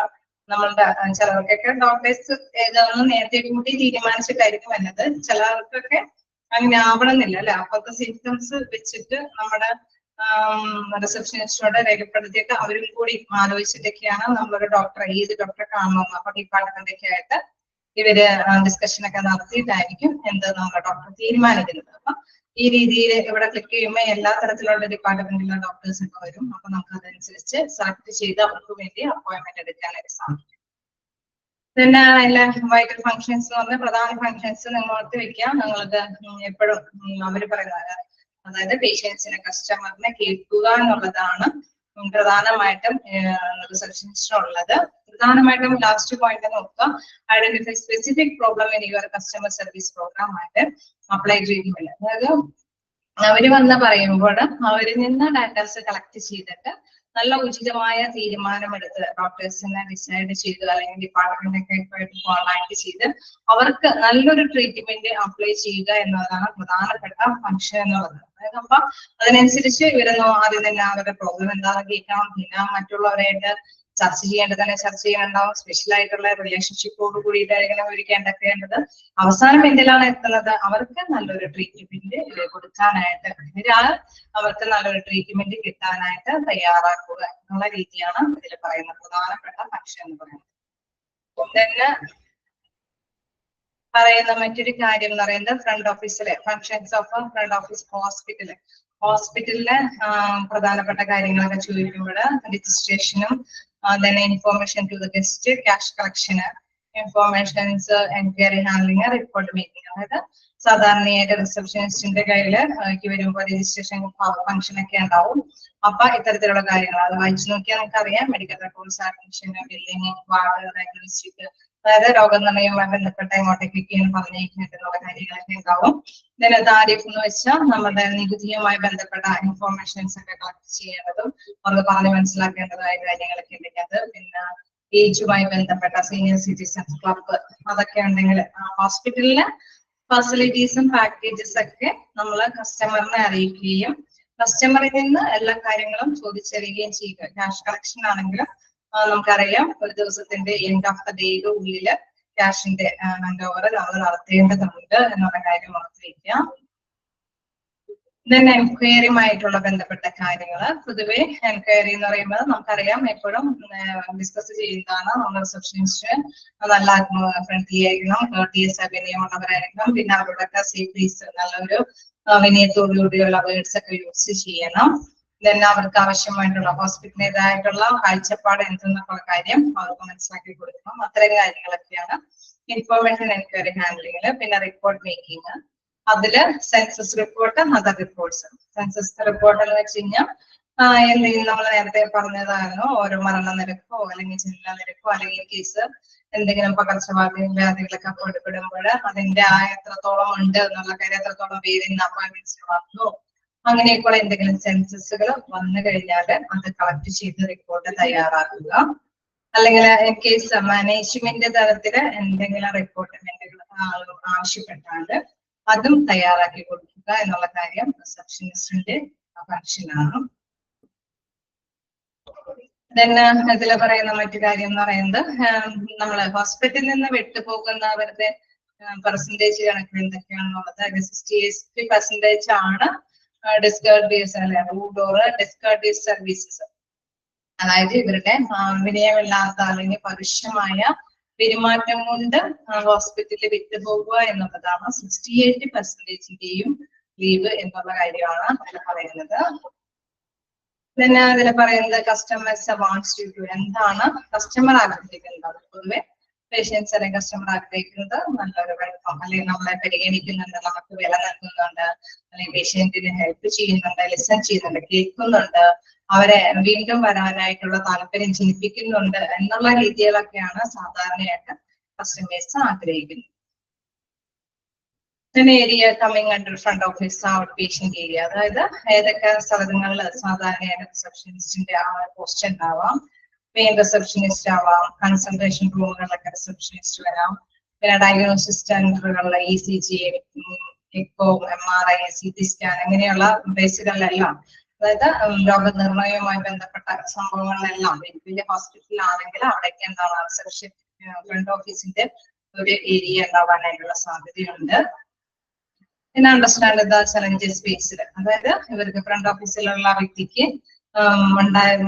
നമ്മളുടെ ചിലർക്കൊക്കെ ഡോക്ടേഴ്സ് ഏതാണെന്ന് നേരത്തെ കൂട്ടി തീരുമാനിച്ചിട്ടായിരിക്കും വരുന്നത്. ചിലർക്കൊക്കെ അങ്ങനെ ആവണമെന്നില്ല അല്ലെ. അപ്പോഴത്തെ സിംറ്റംസ് വെച്ചിട്ട് നമ്മുടെ റിസപ്ഷനിസ്റ്റോടെ രേഖപ്പെടുത്തിയിട്ട് അവരും കൂടി ആലോചിച്ചിട്ടൊക്കെയാണ് നമ്മളൊരു ഡോക്ടറെ ഏത് ഡോക്ടറെ കാണണമെന്ന് അപ്പൊ ഡിപ്പാർട്ട്മെന്റൊക്കെ ആയിട്ട് ഇവര് ഡിസ്കഷൻ ഒക്കെ നടത്തിയിട്ടായിരിക്കും എന്ത് നമ്മുടെ ഡോക്ടർ തീരുമാനിക്കുന്നത്. അപ്പൊ ഈ രീതിയിൽ ഇവിടെ ക്ലിക്ക് ചെയ്യുമ്പോൾ എല്ലാ തരത്തിലുള്ള ഡിപ്പാർട്ട്മെന്റിലുള്ള ഡോക്ടേഴ്സ് ഒക്കെ വരും. അപ്പൊ നമുക്ക് അതനുസരിച്ച് സെലക്ട് ചെയ്ത് അവർക്ക് വേണ്ടി അപ്പോയിന്റ്മെന്റ് എടുക്കാനായിട്ട് സാധിക്കും. പിന്നെ എല്ലാ വൈറ്റൽ ഫങ്ഷൻസ് എന്ന് പറഞ്ഞ പ്രധാന ഫങ്ഷൻസ് നിങ്ങൾ ഓർത്ത് വെക്കാം. നിങ്ങൾക്ക് എപ്പോഴും അവർ പറയുന്നത്, അതായത് പേഷ്യൻസിനെ കസ്റ്റമറിനെ കേൾക്കുക എന്നുള്ളതാണ് പ്രധാനമായിട്ടും റിസപ്ഷനിസ്റ്റിനുള്ളത്. പ്രധാനമായിട്ടും ലാസ്റ്റ് പോയിന്റ് നോക്കുക, identify specific problem in your customer service program ആയിട്ട് അപ്ലൈ ചെയ്യുന്നില്ല. അതായത് അവര് വന്ന് പറയുമ്പോൾ അവരിൽ നിന്ന് ഡാറ്റാസ് കളക്ട് ചെയ്തിട്ട് നല്ല ഉചിതമായ തീരുമാനമെടുത്ത് ഡോക്ടേഴ്സിനെ ഡിസൈഡ് ചെയ്ത് അല്ലെങ്കിൽ ഡിപ്പാർട്ട്മെന്റൊക്കെ ആയിട്ട് കോൺടാക്ട് ചെയ്ത് അവർക്ക് നല്ലൊരു ട്രീറ്റ്മെന്റ് അപ്ലൈ ചെയ്യുക എന്നതാണ് പ്രധാനപ്പെട്ട ഫംഗ്ഷൻ എന്ന് പറയുന്നത്. അതായത് അപ്പൊ അതിനനുസരിച്ച് ഇവരൊന്നും ആദ്യം തന്നെ അവരുടെ പ്രോബ്ലം എന്താണെന്ന് കേൾക്കണം, പിന്നെ മറ്റുള്ളവരായിട്ട് ചർച്ച ചെയ്യേണ്ടതന്നെ ചർച്ച ചെയ്യാനുണ്ടാവും, സ്പെഷ്യൽ ആയിട്ടുള്ള റിലേഷൻഷിപ്പോട് കൂടിയിട്ടായിരിക്കണം ഒരുക്കേണ്ടത്. അവസാനം എന്തിലാണ് എത്തുന്നത്, അവർക്ക് നല്ലൊരു ട്രീറ്റ്മെന്റ് കൊടുക്കാനായിട്ട് അവർക്ക് നല്ലൊരു ട്രീറ്റ്മെന്റ് കിട്ടാനായിട്ട് തയ്യാറാക്കുക എന്നുള്ള രീതിയാണ് ഇതിൽ പറയുന്ന പ്രധാനപ്പെട്ട ഫംഗ്ഷൻ എന്ന് പറയുന്നത്. പിന്നെ പറയുന്ന മറ്റൊരു കാര്യം എന്ന് പറയുന്നത് ഫ്രണ്ട് ഓഫീസിലെ ഫങ്ഷൻസ് ഓഫ് ഫ്രണ്ട് ഓഫീസ് ഹോസ്പിറ്റലിലെ പ്രധാനപ്പെട്ട കാര്യങ്ങളൊക്കെ ചോദിക്കുമ്പോൾ രജിസ്ട്രേഷനും then information to the guest, cash collection, informations, enquiry handling, report making. അതായത് സാധാരണയായിട്ട് റിസപ്ഷനിസ്റ്റിന്റെ കയ്യിൽ വരുമ്പോൾ രജിസ്ട്രേഷൻ ഫംഗ്ഷൻ ഒക്കെ ഉണ്ടാവും. അപ്പൊ ഇത്തരത്തിലുള്ള കാര്യങ്ങൾ അത് വായിച്ചു നോക്കിയാൽ നമുക്ക് അറിയാം. Medical records, admission, billing, ward, diagnostic, അതായത് രോഗനിർണയവുമായി ബന്ധപ്പെട്ട എങ്ങോട്ടേക്ക് പറഞ്ഞിരിക്കുന്നുള്ള കാര്യങ്ങളൊക്കെ ഉണ്ടാവും. ഇതിന് താരിഫ് എന്ന് വെച്ചാൽ നമ്മുടെ നികുതിയുമായി ബന്ധപ്പെട്ട ഇൻഫോർമേഷൻസ് ഒക്കെ കളക്ട് ചെയ്യേണ്ടതും അവർക്ക് പറഞ്ഞ് മനസ്സിലാക്കേണ്ടതായ കാര്യങ്ങളൊക്കെ ഉണ്ടെങ്കിൽ, പിന്നെ ഏജുമായി ബന്ധപ്പെട്ട സീനിയർ സിറ്റിസൺസ് ക്ലബ്ബ് അതൊക്കെ ഉണ്ടെങ്കിൽ ഹോസ്പിറ്റലിലെ ഫെസിലിറ്റീസും പാക്കേജസ് ഒക്കെ നമ്മൾ കസ്റ്റമറിനെ അറിയിക്കുകയും കസ്റ്റമറിൽ നിന്ന് എല്ലാ കാര്യങ്ങളും ചോദിച്ചറിയുകയും ചെയ്യുക. ക്യാഷ് കളക്ഷൻ ആണെങ്കിലും നമുക്കറിയാം ഒരു ദിവസത്തിന്റെ എൻഡ് ഓഫ് ദ ഡേയുടെ ഉള്ളില് ക്യാഷിന്റെ ഹാൻഡ് ഓവർ നമ്മൾ നടത്തേണ്ടതുണ്ട് എന്നുള്ള കാര്യം ഓർത്ത് വയ്ക്കുക. then എൻക്വയറിയുമായിട്ടുള്ള ബന്ധപ്പെട്ട കാര്യങ്ങൾ. പൊതുവെ എൻക്വയറി എന്ന് പറയുമ്പോൾ നമുക്കറിയാം എപ്പോഴും ഡിസ്കസ് ചെയ്യുന്നതാണ്. നമ്മൾ റിസപ്ഷനിസ്റ്റ് നല്ല ഫ്രണ്ട്ലി ആയിരിക്കണം, കോർട്ടിയസ് അഭിനയമുള്ളവരായിരിക്കണം, പിന്നെ അവരോടൊക്കെ സേഫ്റ്റീസ് നല്ലൊരു വിനയത്തോടുകൂടിയുള്ള വേർഡ്സ് ഒക്കെ യൂസ് ചെയ്യണം. then അവർക്ക് ആവശ്യമായിട്ടുള്ള ഹോസ്പിറ്റലിൻ്റെതായിട്ടുള്ള കാഴ്ചപ്പാട് എന്തെന്നുള്ള കാര്യം അവർക്ക് മനസ്സിലാക്കി കൊടുക്കണം. അത്തരം കാര്യങ്ങളൊക്കെയാണ് ഇൻഫോർമേഷൻ എൻക്വയറി ഹാൻഡ്ലിങ്ങില്. പിന്നെ റിപ്പോർട്ട് മേക്കിംഗ്, അതില് census report, other reports. Census report എന്ന് വെച്ച് കഴിഞ്ഞാൽ എന്തെങ്കിലും നമ്മൾ നേരത്തെ പറഞ്ഞതായിരുന്നു, ഓരോ മരണനിരക്കോ അല്ലെങ്കിൽ ജനനനിരക്കോ അല്ലെങ്കിൽ കേസ് എന്തെങ്കിലും പകർച്ചവ്യാധികളൊക്കെ കൊടുക്കപ്പെടുമ്പോൾ അതിന്റെ എത്രത്തോളം ഉണ്ട് എന്നുള്ള കാര്യം, എത്രത്തോളം പേരിന് അപ്പോയിന്റ്മെന്റ്സ് വന്നു, അങ്ങനെയൊക്കെയുള്ള എന്തെങ്കിലും സെൻസസുകൾ വന്നു കഴിഞ്ഞാൽ അത് കളക്ട് ചെയ്ത് റിപ്പോർട്ട് തയ്യാറാക്കുക. അല്ലെങ്കിൽ ഇൻ കേസ് മാനേജ്മെന്റ് തലത്തില് എന്തെങ്കിലും റിപ്പോർട്ട്മെന്റുകൾ ആവശ്യപ്പെട്ടാൽ അതും തയ്യാറാക്കി കൊടുക്കുക എന്നുള്ള കാര്യം റിസപ്ഷനിസ്റ്റിന്റെ ഫംഗ്ഷനാണ്. ഇതിൽ പറയുന്ന മറ്റു കാര്യം എന്ന് പറയുന്നത് നമ്മള് ഹോസ്പിറ്റലിൽ നിന്ന് വിട്ടുപോകുന്നവരുടെ പെർസെന്റേജ് കണക്ക് എന്തൊക്കെയാണെന്നുള്ളത് 60% ആണ് ഡിസ്കർട്ടീസ് അല്ലെ റൂഡ് ഓർ ഡിസ്കർട്ടീസ് സർവീസസ്. അതായത് ഇവരുടെ വിനയമില്ലാത്ത അല്ലെങ്കിൽ പരുഷമായ പെരുമാറ്റം കൊണ്ട് ഹോസ്പിറ്റലിൽ വിട്ടുപോകുക എന്നുള്ളതാണ് 68%ന്റെയും ലീവ് എന്നുള്ള കാര്യമാണ് അതിൽ പറയുന്നത്. പിന്നെ അതിൽ പറയുന്നത് കസ്റ്റമേഴ്സ് വാണ്ട്സ് ടു ഡു, എന്താണ് കസ്റ്റമർ ആഗ്രഹിക്കുന്നത്. പൊതുവെ പേഷ്യൻസ് അല്ലെങ്കിൽ കസ്റ്റമർ ആഗ്രഹിക്കുന്നത് നല്ലൊരു വെൽക്കം, അല്ലെങ്കിൽ നമ്മളെ പരിഗണിക്കുന്നുണ്ട്, നമുക്ക് വില നൽകുന്നുണ്ട്, അല്ലെങ്കിൽ പേഷ്യന്റിന് ഹെൽപ്പ് ചെയ്യുന്നുണ്ട്, ലിസൺ ചെയ്യുന്നുണ്ട്, കേൾക്കുന്നുണ്ട്, അവരെ വീണ്ടും വരാനായിട്ടുള്ള താല്പര്യം ജനിപ്പിക്കുന്നുണ്ട് എന്നുള്ള രീതികളൊക്കെയാണ് സാധാരണയായിട്ട് കസ്റ്റമേഴ്സ് ആഗ്രഹിക്കുന്നത്. Area coming under front office out patient area, അതായത് ഏതൊക്കെ സ്ഥലങ്ങളിൽ സാധാരണയായിട്ട് റിസപ്ഷനിസ്റ്റിന്റെ പോസ്റ്റ് ഉണ്ടാവാം. മെയിൻ റിസപ്ഷനിസ്റ്റ് ആവാം, കൺസൾട്ടേഷൻ റൂമുകളിലൊക്കെ റിസപ്ഷനിസ്റ്റ് വരാം, പിന്നെ ഡയഗ്നോസിസ് സെന്ററുകളിലെ ECG, echo, MRI, CT scan അങ്ങനെയുള്ള ബേസുകളിലെല്ലാം, അതായത് രോഗനിർണയവുമായി ബന്ധപ്പെട്ട സംഭവങ്ങളിലെല്ലാം വലിയ ഹോസ്പിറ്റലിലാണെങ്കിൽ അവിടേക്ക് എന്താണ് റിസപ്ഷൻ ഫ്രണ്ട് ഓഫീസിന്റെ ഒരു ഏരിയ ഉണ്ടാവാനായിട്ടുള്ള സാധ്യതയുണ്ട്. പിന്നെ അണ്ടർസ്റ്റാൻഡ് ദ ചലഞ്ചസ് ബേസ്ഡ്, അതായത് ഇവർക്ക് ഫ്രണ്ട് ഓഫീസിലുള്ള വ്യക്തിക്ക്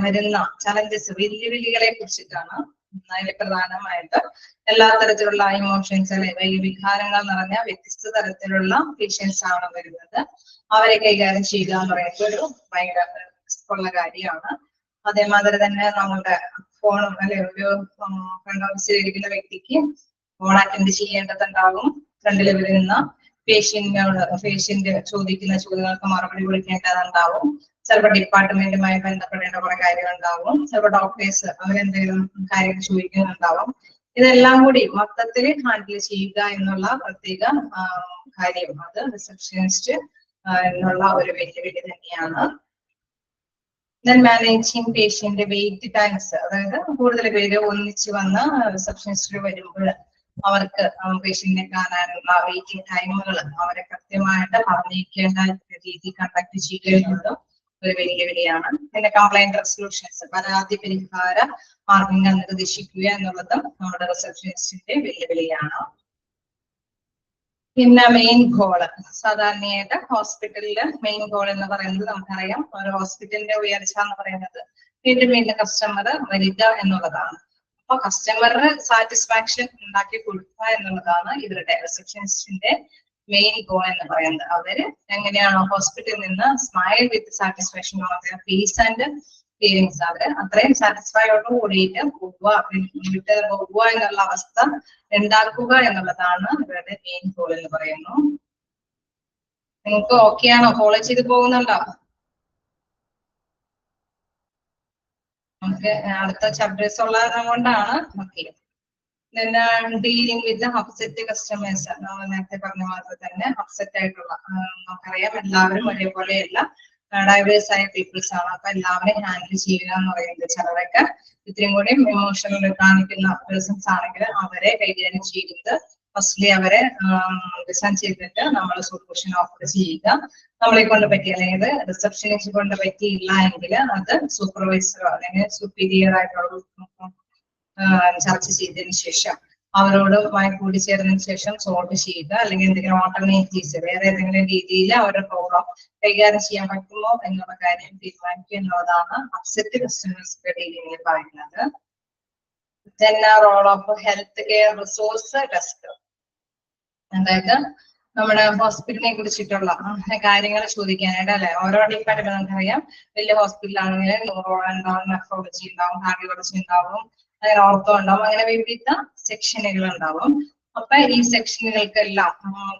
വരുന്ന ചലഞ്ചസ്, വെല്ലുവിളികളെ കുറിച്ചിട്ടാണ്. അതിൽ പ്രധാനമായിട്ട് എല്ലാ തരത്തിലുള്ള ഇമോഷൻസ് അല്ലെ വികാരങ്ങൾ നിറഞ്ഞ വ്യത്യസ്ത തരത്തിലുള്ള പേഷ്യൻസ് ആണ് വരുന്നത്. അവരെ കൈകാര്യം ചെയ്യുക എന്ന് പറയുന്നത് ഒരു ഭയങ്കര ഉള്ള കാര്യമാണ്. അതേമാതിരി തന്നെ നമ്മുടെ ഫോണും അല്ലെ ഒരു ഫ്രണ്ട് ഓഫീസിൽ ഇരിക്കുന്ന വ്യക്തിക്ക് ഫോൺ അറ്റൻഡ് ചെയ്യേണ്ടതുണ്ടാകും. ഫ്രണ്ടിൽ വരുന്ന പേഷ്യന്റ് ചോദിക്കുന്ന ചോദ്യങ്ങൾക്ക് മറുപടി കൊടുക്കേണ്ടതുണ്ടാവും. ചിലപ്പോൾ ഡിപ്പാർട്ട്മെന്റുമായി ബന്ധപ്പെടേണ്ട കുറെ കാര്യങ്ങൾ ഉണ്ടാവും, ചിലപ്പോൾ ഡോക്ടേഴ്സ് അവരെന്തെങ്കിലും കാര്യങ്ങൾ ചോദിക്കുന്നുണ്ടാവും. ഇതെല്ലാം കൂടി മൊത്തത്തിൽ ഹാൻഡിൽ ചെയ്യുക എന്നുള്ള പ്രത്യേക കാര്യം അത് റിസപ്ഷനിസ്റ്റ് എന്നുള്ള ഒരു വെല്ലുവിളി തന്നെയാണ്. Then managing patient wait times, അതായത് കൂടുതൽ പേര് ഒന്നിച്ച് വന്ന് റിസപ്ഷനിസ്റ്റിൽ വരുമ്പോൾ അവർക്ക് പേഷ്യന്റിനെ കാണാനുള്ള വെയിറ്റിംഗ് ടൈമുകൾ അവരെ കൃത്യമായിട്ട് പറഞ്ഞിരിക്കേണ്ട രീതി കണ്ടക്ട് ചെയ്യുക എന്നുള്ളത് ഒരു വെല്ലുവിളിയാണ്. പിന്നെ കംപ്ലൈന്റ് റെസൊല്യൂഷൻസ്, പരാതി പരിഹാര മാർഗങ്ങൾ നിർദ്ദേശിക്കുക എന്നുള്ളതും നമ്മുടെ റിസപ്ഷനിസ്റ്റിന്റെ വെല്ലുവിളിയാണ്. പിന്നെ മെയിൻ ഗോള്, സാധാരണയായിട്ട് ഹോസ്പിറ്റലില് മെയിൻ ഗോൾ എന്ന് പറയുന്നത് നമുക്കറിയാം, ഒരു ഹോസ്പിറ്റലിന്റെ ഉയർച്ച എന്ന് പറയുന്നത് വീണ്ടും വീണ്ടും കസ്റ്റമർ വരിക എന്നുള്ളതാണ്. അപ്പൊ കസ്റ്റമറിന് സാറ്റിസ്ഫാക്ഷൻ ഉണ്ടാക്കി കൊടുക്കുക എന്നുള്ളതാണ് ഇവരുടെ റിസപ്ഷനിസ്റ്റിന്റെ മെയിൻ ഗോൾ എന്ന് പറയുന്നത്. അവര് എങ്ങനെയാണോ ഹോസ്പിറ്റലിൽ നിന്ന് smile with satisfaction face and feelings, അവര് അത്രയും സാറ്റിസ്ഫൈഡോട് കൂടിയിട്ട് വിട്ട് പോകുക എന്നുള്ള അവസ്ഥ ഉണ്ടാക്കുക എന്നുള്ളതാണ് ഇവരുടെ മെയിൻ ഗോൾ എന്ന് പറയുന്നു. നിങ്ങൾക്ക് ഓക്കെ ആണോ? ഫോളോ ചെയ്ത് പോകുന്നുണ്ടോ? നമുക്ക് അടുത്ത ചാപ്റ്റേഴ്സ് ഉള്ളത് കൊണ്ടാണ് okay. Dealing with upset customers, നമ്മൾ നേരത്തെ പറഞ്ഞ മാതിരി തന്നെ അപ്സെറ്റ് ആയിട്ടുള്ള, നമുക്കറിയാം എല്ലാവരും ഒരേപോലെയല്ല, ഡൈവേഴ്സ് ആയ പീപ്പിൾസ് ആണ്. അപ്പൊ എല്ലാവരെയും ഹാൻഡിൽ ചെയ്യുക എന്ന് പറയുന്നത്, ചിലരൊക്കെ ഇത്രയും കൂടി ഇമോഷണൽ കാണിക്കുന്ന പേഴ്സൺസ് ആണെങ്കിൽ അവരെ കൈകാര്യം ചെയ്യുന്നത് ഫസ്റ്റ്ലി അവരെ ഡിസൈൻ ചെയ്തിട്ട് നമ്മൾ സൊല്യൂഷൻ ഓഫർ ചെയ്യുക. നമ്മളെ കൊണ്ട് പറ്റിയ, അതായത് റിസപ്ഷനിസ്റ്റ് കൊണ്ട് പറ്റിയില്ല എങ്കിൽ അത് സൂപ്പർവൈസറോ അല്ലെങ്കിൽ സുപ്പീരിയർ ആയിട്ടുള്ള ചർച്ച ചെയ്തതിനു ശേഷം അവരോടുമായി കൂടിച്ചേർന്നതിന് ശേഷം സോൾവ് ചെയ്യുക, അല്ലെങ്കിൽ എന്തെങ്കിലും ഓൾട്ടർനേറ്റീവ്സ് വേറെ ഏതെങ്കിലും രീതിയിൽ അവരുടെ പ്രോബ്ലം കൈകാര്യം ചെയ്യാൻ പറ്റുമോ എന്നുള്ള കാര്യം തീരുമാനിക്കുക എന്നുള്ളതാണ് അപ്സെറ്റ് കസ്റ്റമേഴ്സിന്റെ ഡീലിംഗിൽ പറയുന്നത്. Role of health care resource desk, അതായത് നമ്മുടെ ഹോസ്പിറ്റലിനെ കുറിച്ചിട്ടുള്ള കാര്യങ്ങൾ ചോദിക്കാനായിട്ട് അല്ലെ, ഓരോ ഡിപ്പാർട്ട്മെന്റ് നമുക്കറിയാം, വലിയ ഹോസ്പിറ്റലാണെങ്കിൽ ന്യൂറോളജി ഉണ്ടാവും, നെഫ്രോളജി ഉണ്ടാവും, കാർഡിയോളജി ഉണ്ടാവും, അങ്ങനെ ഓർത്തോ ഉണ്ടാവും, അങ്ങനെ വിവിധ സെക്ഷനുകൾ ഉണ്ടാവും. അപ്പൊ ഈ സെക്ഷനുകൾക്കെല്ലാം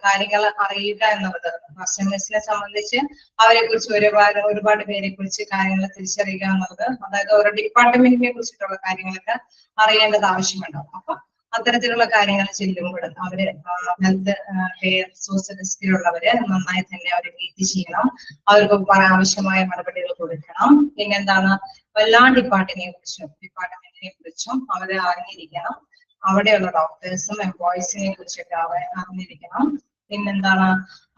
കാര്യങ്ങൾ അറിയുക എന്നുള്ളത് കസ്റ്റമേഴ്സിനെ സംബന്ധിച്ച് അവരെ കുറിച്ച് ഒരുപാട് പേരെ കുറിച്ച് കാര്യങ്ങൾ തിരിച്ചറിയുക എന്നുള്ളത്, അതായത് ഓരോ ഡിപ്പാർട്ട്മെന്റിനെ കുറിച്ചിട്ടുള്ള കാര്യങ്ങളൊക്കെ അറിയേണ്ടത് ആവശ്യമുണ്ടാവും. അപ്പൊ അത്തരത്തിലുള്ള കാര്യങ്ങൾ ചെല്ലുമ്പോൾ അവര് ഹെൽത്ത് കെയർ റിസോഴ്സ് ഡെസ്കിലുള്ളവര് നന്നായി തന്നെ അവരെ ട്രീറ്റ് ചെയ്യണം, അവർക്ക് ആവശ്യമായ നടപടികൾ കൊടുക്കണം. പിന്നെന്താണ്, എല്ലാ ഡിപ്പാർട്ട്മെന്റിനെ കുറിച്ചും അവര് അറിഞ്ഞിരിക്കണം, അവിടെയുള്ള ഡോക്ടേഴ്സും എംപ്ലോയീസിനെ കുറിച്ചൊക്കെ അറിഞ്ഞിരിക്കണം. പിന്നെന്താണ്,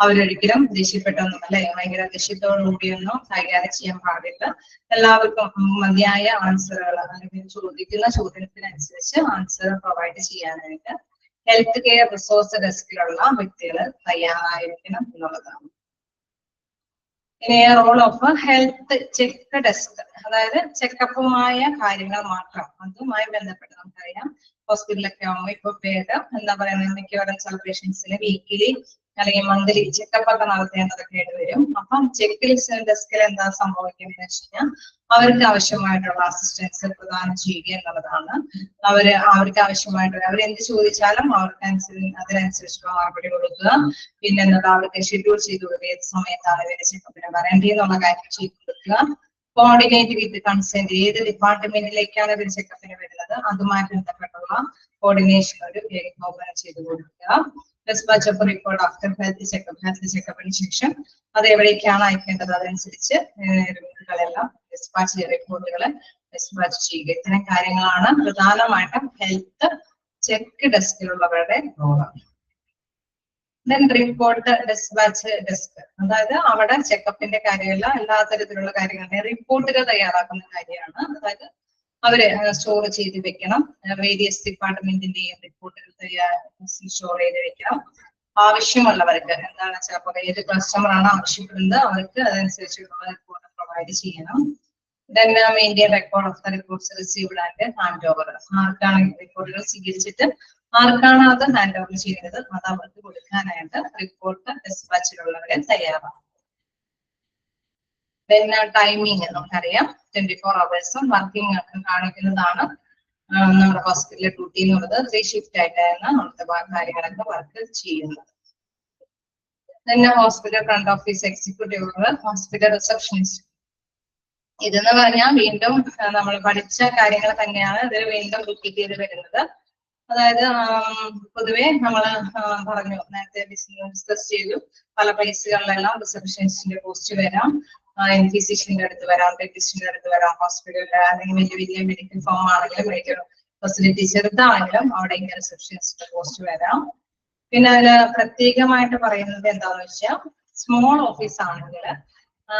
അവരൊരിക്കലും ദേഷ്യപ്പെട്ടൊന്നും അല്ലെ, ഭയങ്കര ദേഷ്യത്തോടുകൂടിയൊന്നും കൈകാര്യം ചെയ്യാൻ പാടില്ല. എല്ലാവർക്കും മതിയായ ആൻസറുകൾ, അല്ലെങ്കിൽ ചോദിക്കുന്ന ചോദ്യത്തിനനുസരിച്ച് ആൻസർ പ്രൊവൈഡ് ചെയ്യാനായിട്ട് ഹെൽത്ത് കെയർ റിസോഴ്സ് ഡെസ്കിലുള്ള വ്യക്തികൾ തയ്യാറായിരിക്കണം എന്നുള്ളതാണ്. ഇനി role of health check desk, അതായത് ചെക്കപ്പുമായ കാര്യങ്ങൾ മാത്രം, അതുമായി ബന്ധപ്പെട്ട് നമുക്കറിയാം ഹോസ്പിറ്റലൊക്കെ ആകുമ്പോൾ ഇപ്പൊ പേര് എന്താ പറയുന്നത്, മിക്കവാറും സെലിബ്രേഷൻസിന് വീക്കിലി അല്ലെങ്കിൽ മന്ത്ലി ചെക്കപ്പ് ഒക്കെ നടത്തേണ്ടതൊക്കെ ആയിട്ട് വരും. അപ്പം ചെക്ക് ഡെസ്കിൽ എന്താ സംഭവിക്കുന്നത് വെച്ച് കഴിഞ്ഞാൽ അവർക്ക് ആവശ്യമായിട്ടുള്ള അസിസ്റ്റൻസ് പ്രദാനം ചെയ്യുക എന്നുള്ളതാണ്. അവർക്ക് ആവശ്യമായിട്ടുള്ള, അവരെന്ത് ചോദിച്ചാലും അതിനനുസരിച്ചുള്ള മറുപടി കൊടുക്കുക. പിന്നെ എന്താ, അവർക്ക് ഷെഡ്യൂൾ ചെയ്ത് കൊടുക്കുക, ഏത് സമയത്താണ് ഇവരെ ചെക്കപ്പിന് വരേണ്ടതെന്നുള്ള കാര്യം ചെയ്ത് കൊടുക്കുക. കോർഡിനേറ്റ് വിത്ത് കൺസെന്റ്, ഏത് ഡിപ്പാർട്ട്മെന്റിലേക്കാണ് ഇവർ ചെക്കപ്പിന് വരുന്നത് അതുമായി ബന്ധപ്പെട്ടുള്ള കോർഡിനേഷൻ ഒരു ഏകോപനം ചെയ്ത് കൊടുക്കുക. Dispatch of report after health ചെക്കപ്പിന് ശേഷം അത് എവിടേക്കാണ് അയക്കേണ്ടത് അതനുസരിച്ച് റിപ്പോർട്ടുകളെല്ലാം റിപ്പോർട്ടുകൾ ഡിസ്പാച്ച് ചെയ്യുക. ഇത്തരം കാര്യങ്ങളാണ് പ്രധാനമായിട്ടും ഹെൽത്ത് ചെക്ക് ഡെസ്കിലുള്ളവരുടെ role. Then report dispatch desk, അതായത് അവിടെ ചെക്കപ്പിന്റെ കാര്യമല്ല, എല്ലാ തരത്തിലുള്ള കാര്യങ്ങളുടെ റിപ്പോർട്ടുകൾ തയ്യാറാക്കുന്ന കാര്യമാണ്. അതായത് അവര് സ്റ്റോർ ചെയ്ത് വെക്കണം, വേരിയസ് ഡിപ്പാർട്ട്മെന്റിന്റെയും റിപ്പോർട്ടുകൾ സ്റ്റോർ ചെയ്ത് വെക്കണം. ആവശ്യമുള്ളവർക്ക് എന്താണ് വെച്ചാൽ, അപ്പൊ ഏത് കസ്റ്റമറാണ് ആവശ്യപ്പെടുന്നത് അവർക്ക് അതനുസരിച്ചുള്ള റിപ്പോർട്ട് പ്രൊവൈഡ് ചെയ്യണം. Then maintain record of the reports received and hand over, ആർക്കാണ് റിപ്പോർട്ടുകൾ സ്വീകരിച്ചിട്ട് ആർക്കാണ് അത് ഹാൻഡ് ഓവർ ചെയ്യുന്നത് അത് അവർക്ക് കൊടുക്കാനായിട്ട് റിപ്പോർട്ട് ഡിസ്പാച്ചിലുള്ളവരെ തയ്യാറാണ്. പിന്നെ ടൈമിങ് നമുക്കറിയാം 24 hours വർക്കിംഗ് കാണിക്കുന്നതാണ് നമ്മുടെ ഹോസ്പിറ്റലിലെ ഡ്യൂട്ടി എന്നുള്ളത്. 3 ഷിഫ്റ്റ് ആയിട്ടാണ് അവിടുത്തെ കാര്യങ്ങളൊക്കെ വർക്ക് ചെയ്യുന്നത്. പിന്നെ hospital front office executive, hospital receptionist, ഇതെന്ന് പറഞ്ഞാൽ വീണ്ടും നമ്മൾ പഠിച്ച കാര്യങ്ങൾ തന്നെയാണ് ഇതിൽ വീണ്ടും റിപ്പീറ്റ് ചെയ്ത് വരുന്നത്. അതായത് പൊതുവെ നമ്മൾ പറഞ്ഞു, നേരത്തെ ഡിസ്കസ് ചെയ്തു, പല പ്ലേസുകളിലെല്ലാം റിസപ്ഷനിസ്റ്റിന്റെ പോസ്റ്റ് വരാം, ഫിസിഷ്യന്റെ അടുത്ത് വരാം, ഡെന്റിസ്റ്റിന്റെ അടുത്ത് വരാം, ഹോസ്പിറ്റലിൽ അല്ലെങ്കിൽ വലിയ വലിയ മെഡിക്കൽ ഫോം ആണെങ്കിലും മെഡിക്കൽ ഫെസിലിറ്റി ചെറുതാണെങ്കിലും അവിടെ ഇങ്ങനെ റിസപ്ഷനിസ്റ്റിന്റെ പോസ്റ്റ് വരാം. പിന്നെ അതിൽ പ്രത്യേകമായിട്ട് പറയുന്നത് എന്താണെന്ന് വെച്ചാൽ, സ്മോൾ ഓഫീസ് ആണെങ്കിൽ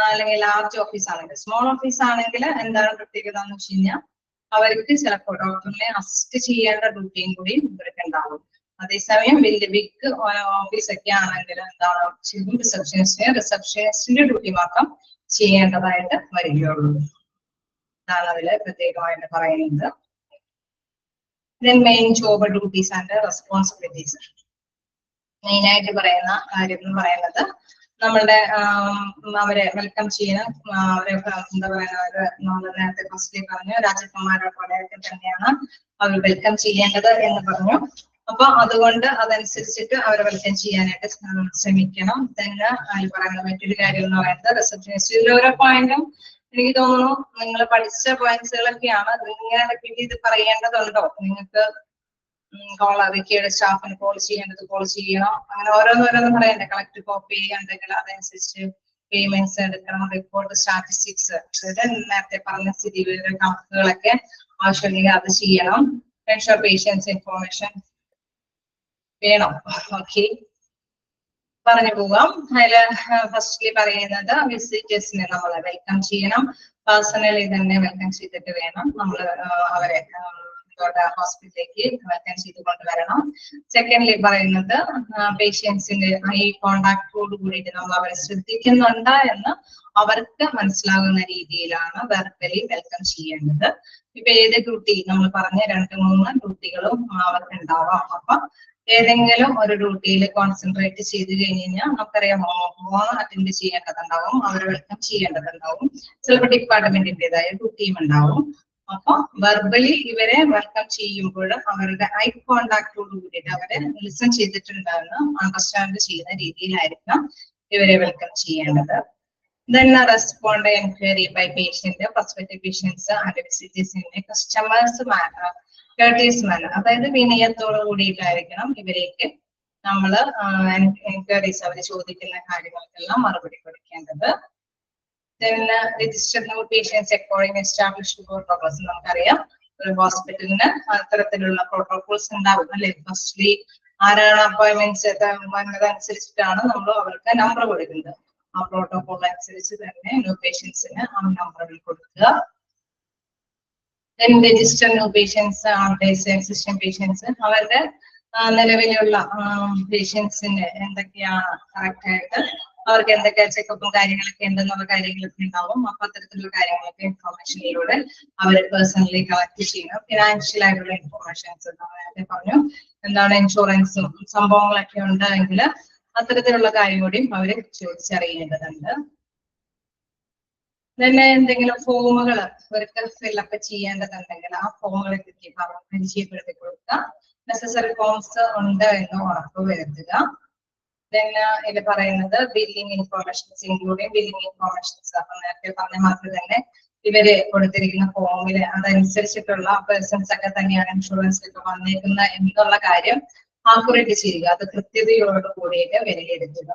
അല്ലെങ്കിൽ ലാർജ് ഓഫീസ് ആണെങ്കിൽ, സ്മോൾ ഓഫീസ് ആണെങ്കിൽ എന്താണ് പ്രത്യേകത എന്ന് വെച്ച് കഴിഞ്ഞാൽ അവർക്ക് ചിലപ്പോൾ ഡോക്ടറിനെ അസിസ്റ്റ് ചെയ്യേണ്ട ഡ്യൂട്ടിയും കൂടി ഇവർക്ക് ഉണ്ടാവും. അതേസമയം വലിയ ബിഗ് ഓഫീസ് ഒക്കെ ആണെങ്കിൽ എന്താണ് റിസപ്ഷനിസ്റ്റിന്റെ ഡ്യൂട്ടി മാത്രം ചെയ്യേണ്ടതായിട്ട് വരികയുള്ളൂ. ഇതാണ് അതിൽ പ്രത്യേകമായിട്ട് പറയുന്നത്. Then main job duties and responsibilities. Main ആയിട്ട് പറയുന്ന കാര്യം എന്ന് പറയുന്നത്, നമ്മളുടെ അവരെ വെൽക്കം ചെയ്യണം. അവരെ എന്താ പറയുക, നമ്മൾ നേരത്തെ ഫസ്റ്റിൽ പറഞ്ഞു രാജകുമാരുടെ പോലെയൊക്കെ തന്നെയാണ് അവർ വെൽക്കം ചെയ്യേണ്ടത് എന്ന് പറഞ്ഞു. അപ്പൊ അതുകൊണ്ട് അതനുസരിച്ചിട്ട് അവരെ വെൽക്കം ചെയ്യാനായിട്ട് ശ്രമിക്കണം. തന്നെ അതിൽ പറയുന്ന മറ്റൊരു കാര്യം എന്ന് പറയുന്നത്, റിസപ്ഷനിസ്റ്റിൽ ഓരോ പോയിന്റും എനിക്ക് തോന്നുന്നു നിങ്ങൾ പഠിച്ച പോയിന്റ്സുകളൊക്കെയാണ്. ഇങ്ങനെ റിപ്പീറ്റ് ചെയ്ത് പറയേണ്ടതുണ്ടോ? നിങ്ങൾക്ക് റിക്കേർഡ് സ്റ്റാഫിന് കോൾ ചെയ്യേണ്ടത് കോൾ ചെയ്യണം, അങ്ങനെ ഓരോന്നോരോന്ന് പറയണ്ടേ. കളക്ട് കോപ്പി ഉണ്ടെങ്കിൽ അതനുസരിച്ച് പേയ്മെന്റ്സ് എടുക്കണം, റിപ്പോർട്ട്, സ്റ്റാറ്റിസ്റ്റിക്സ്, നേരത്തെ പറഞ്ഞ സ്ഥിതി വിവര കണക്കുകളൊക്കെ ആവശ്യമുണ്ടെങ്കിൽ അത് ചെയ്യണം. എൻഷുർ പേഷ്യൻസ് ഇൻഫോർമേഷൻ വേണം. ഓക്കെ, പറഞ്ഞു പോകാം. അതില് ഫസ്റ്റ്ലി പറയുന്നത് വിസിറ്റേഴ്സിനെ നമ്മൾ വെൽക്കം ചെയ്യണം. പേഴ്സണലി തന്നെ വെൽക്കം ചെയ്തിട്ട് വേണം നമ്മൾ അവരെ ഹോസ്പിറ്റലിലേക്ക് വെൽക്കം ചെയ്ത് കൊണ്ടുവരണം. സെക്കൻഡ്ലി പറയുന്നത് പേഷ്യൻസിന്റെ ഐ കോണ്ടാക്ടോട് കൂടിയിട്ട് നമ്മൾ അവരെ ശ്രദ്ധിക്കുന്നുണ്ട് എന്ന് അവർക്ക് മനസ്സിലാകുന്ന രീതിയിലാണ് വെർബലി വെൽക്കം ചെയ്യേണ്ടത്. ഇപ്പൊ ഏത് ഡ്യൂട്ടി നമ്മൾ പറഞ്ഞ 2-3 ഡ്യൂട്ടികളും അവർക്ക് ഉണ്ടാവാം. അപ്പൊ ഏതെങ്കിലും ഒരു ഡ്യൂട്ടിയിൽ കോൺസെൻട്രേറ്റ് ചെയ്ത് കഴിഞ്ഞ് കഴിഞ്ഞാൽ നമുക്കറിയാം, അറ്റൻഡ് ചെയ്യേണ്ടതുണ്ടാവും, അവരെ വെൽക്കം ചെയ്യേണ്ടതുണ്ടാവും, ചിലപ്പോൾ ഡിപ്പാർട്ട്മെന്റിന്റേതായ ഡ്യൂട്ടിയും ഉണ്ടാവും. അപ്പൊ വെർബലി ഇവരെ വെൽക്കം ചെയ്യുമ്പോൾ അവരുടെ ഐ കോണ്ടാക്ടോട് കൂടിയിട്ട് അവരെ ലിസൺ ചെയ്തിട്ടുണ്ടെന്ന് അണ്ടർസ്റ്റാൻഡ് ചെയ്യുന്ന രീതിയിലായിരിക്കണം ഇവരെ വെൽക്കം ചെയ്യേണ്ടത്. Then respond enquiry by patient, prospective patients and visitors in a customers manner, courteous manner. അതായത് വിനയത്തോട് കൂടിയിട്ടായിരിക്കണം ഇവരേക്ക് നമ്മൾ എൻക്വയറീസ് അവർ ചോദിക്കുന്ന കാര്യങ്ങൾക്കെല്ലാം മറുപടി കൊടുക്കേണ്ടത്. Then register new patients according established protocols. നമുക്കറിയാം, ഒരു ഹോസ്പിറ്റലിന് അത്തരത്തിലുള്ള പ്രോട്ടോകോൾസ് ഉണ്ടാവും അല്ലെ. ഫസ്റ്റ്ലി ആരാണ് അപ്പോയിന്റ്മെന്റ്സ് വന്നതനുസരിച്ചിട്ടാണ് നമ്മൾ അവർക്ക് നമ്പർ കൊടുക്കുന്നത്. ആ പ്രോട്ടോകോൾ അനുസരിച്ച് തന്നെ ന്യൂ പേഷ്യൻസിന് ആ നമ്പറുകൾ കൊടുക്കുക. Then register new patients and existing patients. അവരുടെ നിലവിലുള്ള പേഷ്യൻസിന് എന്തൊക്കെയാണ് കറക്റ്റ് ആയിട്ട്, അവർക്ക് എന്തൊക്കെ ചെക്കപ്പും കാര്യങ്ങളൊക്കെ ഉണ്ടെന്നുള്ള കാര്യങ്ങളൊക്കെ ഉണ്ടാവും. അപ്പൊ അത്തരത്തിലുള്ള കാര്യങ്ങളൊക്കെ ഇൻഫോർമേഷനിലൂടെ അവർ പേഴ്സണലി കളക്ട് ചെയ്യണം. ഫിനാൻഷ്യൽ ആയിട്ടുള്ള ഇൻഫോർമേഷൻസ് നേരത്തെ പറഞ്ഞു, എന്താണ് ഇൻഷുറൻസും സംഭവങ്ങളൊക്കെ ഉണ്ടെങ്കിൽ അത്തരത്തിലുള്ള കാര്യം കൂടിയും അവര് ചോദിച്ചറിയേണ്ടതുണ്ട്. തന്നെ എന്തെങ്കിലും ഫോമുകൾ അവർക്ക് ഫില്ലപ്പ് ചെയ്യേണ്ടതുണ്ടെങ്കിൽ ആ ഫോമുകളെ പറ്റി പരിചയപ്പെടുത്തി കൊടുക്കുക. നെസസറി ഫോംസ് ഉണ്ട് എന്ന് ഉറപ്പ് വരുത്തുക. ഇത് പറയുന്നത് billing informations, including billing informations. അപ്പൊ നേരത്തെ പറഞ്ഞ മാത്രം തന്നെ ഇവര് കൊടുത്തിരിക്കുന്ന ഫോമില് അതനുസരിച്ചിട്ടുള്ള പേഴ്സൺസ് ഒക്കെ തന്നെയാണ് ഇൻഷുറൻസിലൊക്കെ വന്നേക്കുന്നത് എന്നുള്ള കാര്യം ആക്യുറേറ്റ് ചെയ്യുക. അത് കൃത്യതയോട് കൂടിയിട്ട് വിലയിരുത്തുക.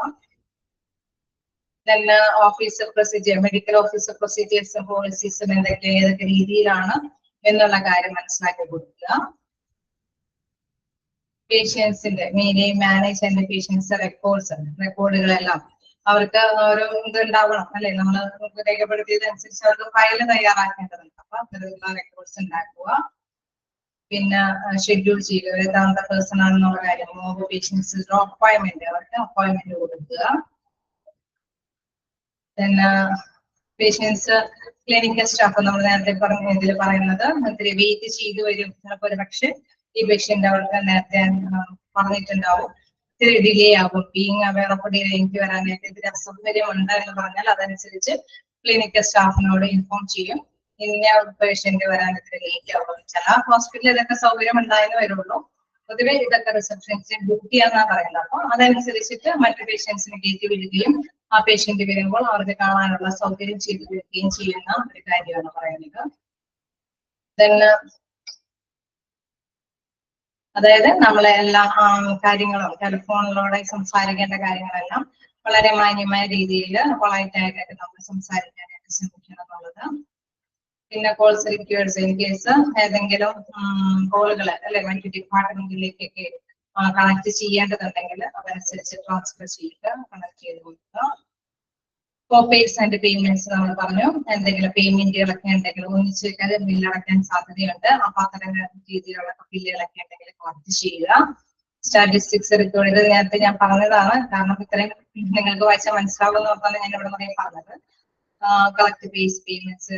then officer procedure, medical officer പ്രൊസീജിയേഴ്സും പോളിസീസും ഏതൊക്കെ രീതിയിലാണ് എന്നുള്ള കാര്യം മനസ്സിലാക്കി കൊടുക്കുക. പേഷ്യൻസിന്റെ മാനേജ് ആൻഡ് പേഷ്യൻസ് റെക്കോർഡുകളെല്ലാം അവർക്ക് ഒരു ഇതുണ്ടാവണം അല്ലെ. നമ്മൾ രേഖപ്പെടുത്തിയതനുസരിച്ച് അവർക്ക് ഫയൽ തയ്യാറാക്കേണ്ടതുണ്ട്. അപ്പൊ അത്തരത്തിലുള്ള റെക്കോർഡ്സ് ഉണ്ടാക്കുക. പിന്നെ ഷെഡ്യൂൾ ചെയ്യുക, ഏതാണ്ട് പേഴ്സൺ ആണെന്നുള്ള കാര്യം. പേഷ്യൻസ് അപ്പോയിന്റ്മെന്റ്, അവർക്ക് അപ്പോയിന്റ്മെന്റ് കൊടുക്കുക. പിന്നെ പേഷ്യൻസ് ക്ലിനിക്കൽ സ്റ്റാഫ് നമ്മൾ നേരത്തെ ഇതിൽ പറയുന്നത് ഒത്തിരി വെയിറ്റ് ചെയ്ത് വരും. ചിലപ്പോൾ ഒരു പക്ഷെ ഈ പേഷ്യന്റ് അവർക്ക് നേരത്തെ പറഞ്ഞിട്ടുണ്ടാവും ഇത്തിരി ഡിലേ ആകും. ബീങ് അവെയർ ഓഫ് ഡിലേ, എനിക്ക് വരാനായിട്ട് ഇതിൽ അസൗകര്യം ഉണ്ട് എന്ന് പറഞ്ഞാൽ അതനുസരിച്ച് ക്ലിനിക്കൽ സ്റ്റാഫിനോട് ഇൻഫോം ചെയ്യും, ഇന്ന പേഷ്യന്റ് വരാൻ ഇത്തിരി ലേറ്റ് ആകും. ചില ഹോസ്പിറ്റലിൽ ഇതൊക്കെ സൗകര്യം ഉണ്ടായെന്ന് വരുള്ളൂ. പൊതുവെ ഇതൊക്കെ റിസപ്ഷനിസ്റ്റ് ഡ്യൂട്ടിയാന്നാ പറയുന്നത്. അപ്പൊ അതനുസരിച്ചിട്ട് മറ്റു പേഷ്യൻസിനെ കയറ്റി വിടുകയും ആ പേഷ്യന്റ് വരുമ്പോൾ അവർക്ക് കാണാനുള്ള സൗകര്യം ചെയ്തു കൊടുക്കുകയും ചെയ്യുന്ന ഒരു കാര്യമാണ് പറയുന്നത്. അതായത് നമ്മളെ എല്ലാ കാര്യങ്ങളും ടെലിഫോണിലൂടെ സംസാരിക്കേണ്ട കാര്യങ്ങളെല്ലാം വളരെ മാന്യമായ രീതിയിൽ പൊളൈറ്റ് ആയിട്ടൊക്കെ നമ്മൾ സംസാരിക്കാനായിട്ട് ശ്രമിക്കണം എന്നുള്ളത്. പിന്നെ കോൾസ് റിക്വേഴ്സ് ഇൻ കേസ് ഏതെങ്കിലും കോളുകൾ അല്ലെ മറ്റു ഡിപ്പാർട്ട്മെന്റിലേക്കൊക്കെ കണക്ട് ചെയ്യേണ്ടതുണ്ടെങ്കിൽ അതനുസരിച്ച് ട്രാൻസ്ഫർ ചെയ്യുക, കണക്ട് ചെയ്ത് കൊടുക്കുക. കോപ്പേഴ്സ് ആൻഡ് പേയ്മെന്റ്സ് നമ്മൾ പറഞ്ഞു, എന്തെങ്കിലും പേയ്മെന്റുകളൊക്കെ ഉണ്ടെങ്കിൽ ഒന്നിച്ച് വെക്കാതെ ബില്ലടയ്ക്കാൻ സാധ്യതയുണ്ട്. അപ്പൊ അത്തരം രീതിയിലുള്ള ബില്ലുകളൊക്കെ ഉണ്ടെങ്കിൽ കളക്ട് ചെയ്യുക. സ്റ്റാറ്റിസ്റ്റിക്സ് റിക്കോർഡ് ചെയ്ത് നേരത്തെ ഞാൻ പറഞ്ഞതാണ്, കാരണം ഇത്രയും നിങ്ങൾക്ക് വായിച്ചാൽ മനസ്സിലാവുമെന്ന് പറഞ്ഞാൽ ഞാൻ ഇവിടെ നിന്ന് പറഞ്ഞത്. കളക്ട് ബേസ് പേയ്മെന്റ്സ്,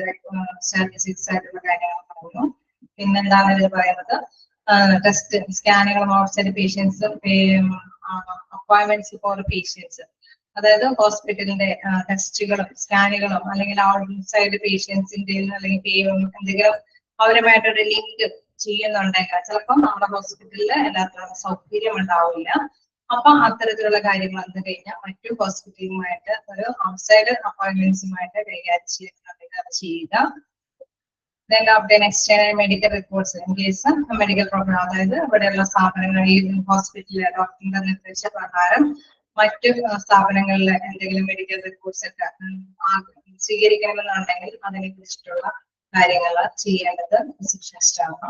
സ്റ്റാറ്റിസ്റ്റിക്സ് ആയിട്ടുള്ള കാര്യങ്ങൾ പറഞ്ഞു. പിന്നെന്താണ് ഇതിൽ പറയുന്നത്, ടെസ്റ്റ് സ്കാനുകളും ഔട്ട്സൈഡ് പേഷ്യൻസും അപ്പോയിന്റ്മെന്റ്സ് ഫോർ പേഷ്യൻസ്, അതായത് ഹോസ്പിറ്റലിന്റെ ടെസ്റ്റുകളും സ്കാനുകളും അല്ലെങ്കിൽ ഔട്ട്സൈഡ് പേഷ്യൻസിന്റെ അല്ലെങ്കിൽ എന്തെങ്കിലും അവരുമായിട്ടൊരു ലിങ്ക് ചെയ്യുന്നുണ്ടെങ്കിൽ ചിലപ്പം നമ്മുടെ ഹോസ്പിറ്റലിൽ എല്ലാത്തിനും സൗകര്യം ഉണ്ടാവില്ല. അപ്പൊ അത്തരത്തിലുള്ള കാര്യങ്ങൾ വന്നു കഴിഞ്ഞാൽ മറ്റു ഹോസ്പിറ്റലുമായിട്ട് ഒരു ഔട്ട്സൈഡ് അപ്പോയിന്റ്മെന്റ്സുമായിട്ട് കൈകാര്യം ചെയ്യുന്നുണ്ടെങ്കിൽ അത് ചെയ്യുക. Then obtain external medical reports in case medical program, അതായത് ഇവിടെയുള്ള സ്ഥാപനങ്ങൾ ഈ ഹോസ്പിറ്റലിലെ ഡോക്ടറിന്റെ നിർദ്ദേശപ്രകാരം മറ്റു സ്ഥാപനങ്ങളിൽ എന്തെങ്കിലും മെഡിക്കൽ റിപ്പോർട്ട്സ് ഒക്കെ സ്വീകരിക്കണമെന്നുണ്ടെങ്കിൽ അതിനെ കുറിച്ചിട്ടുള്ള കാര്യങ്ങൾ ചെയ്യേണ്ടത് റിസപ്ഷനിസ്റ്റ് ആണ്.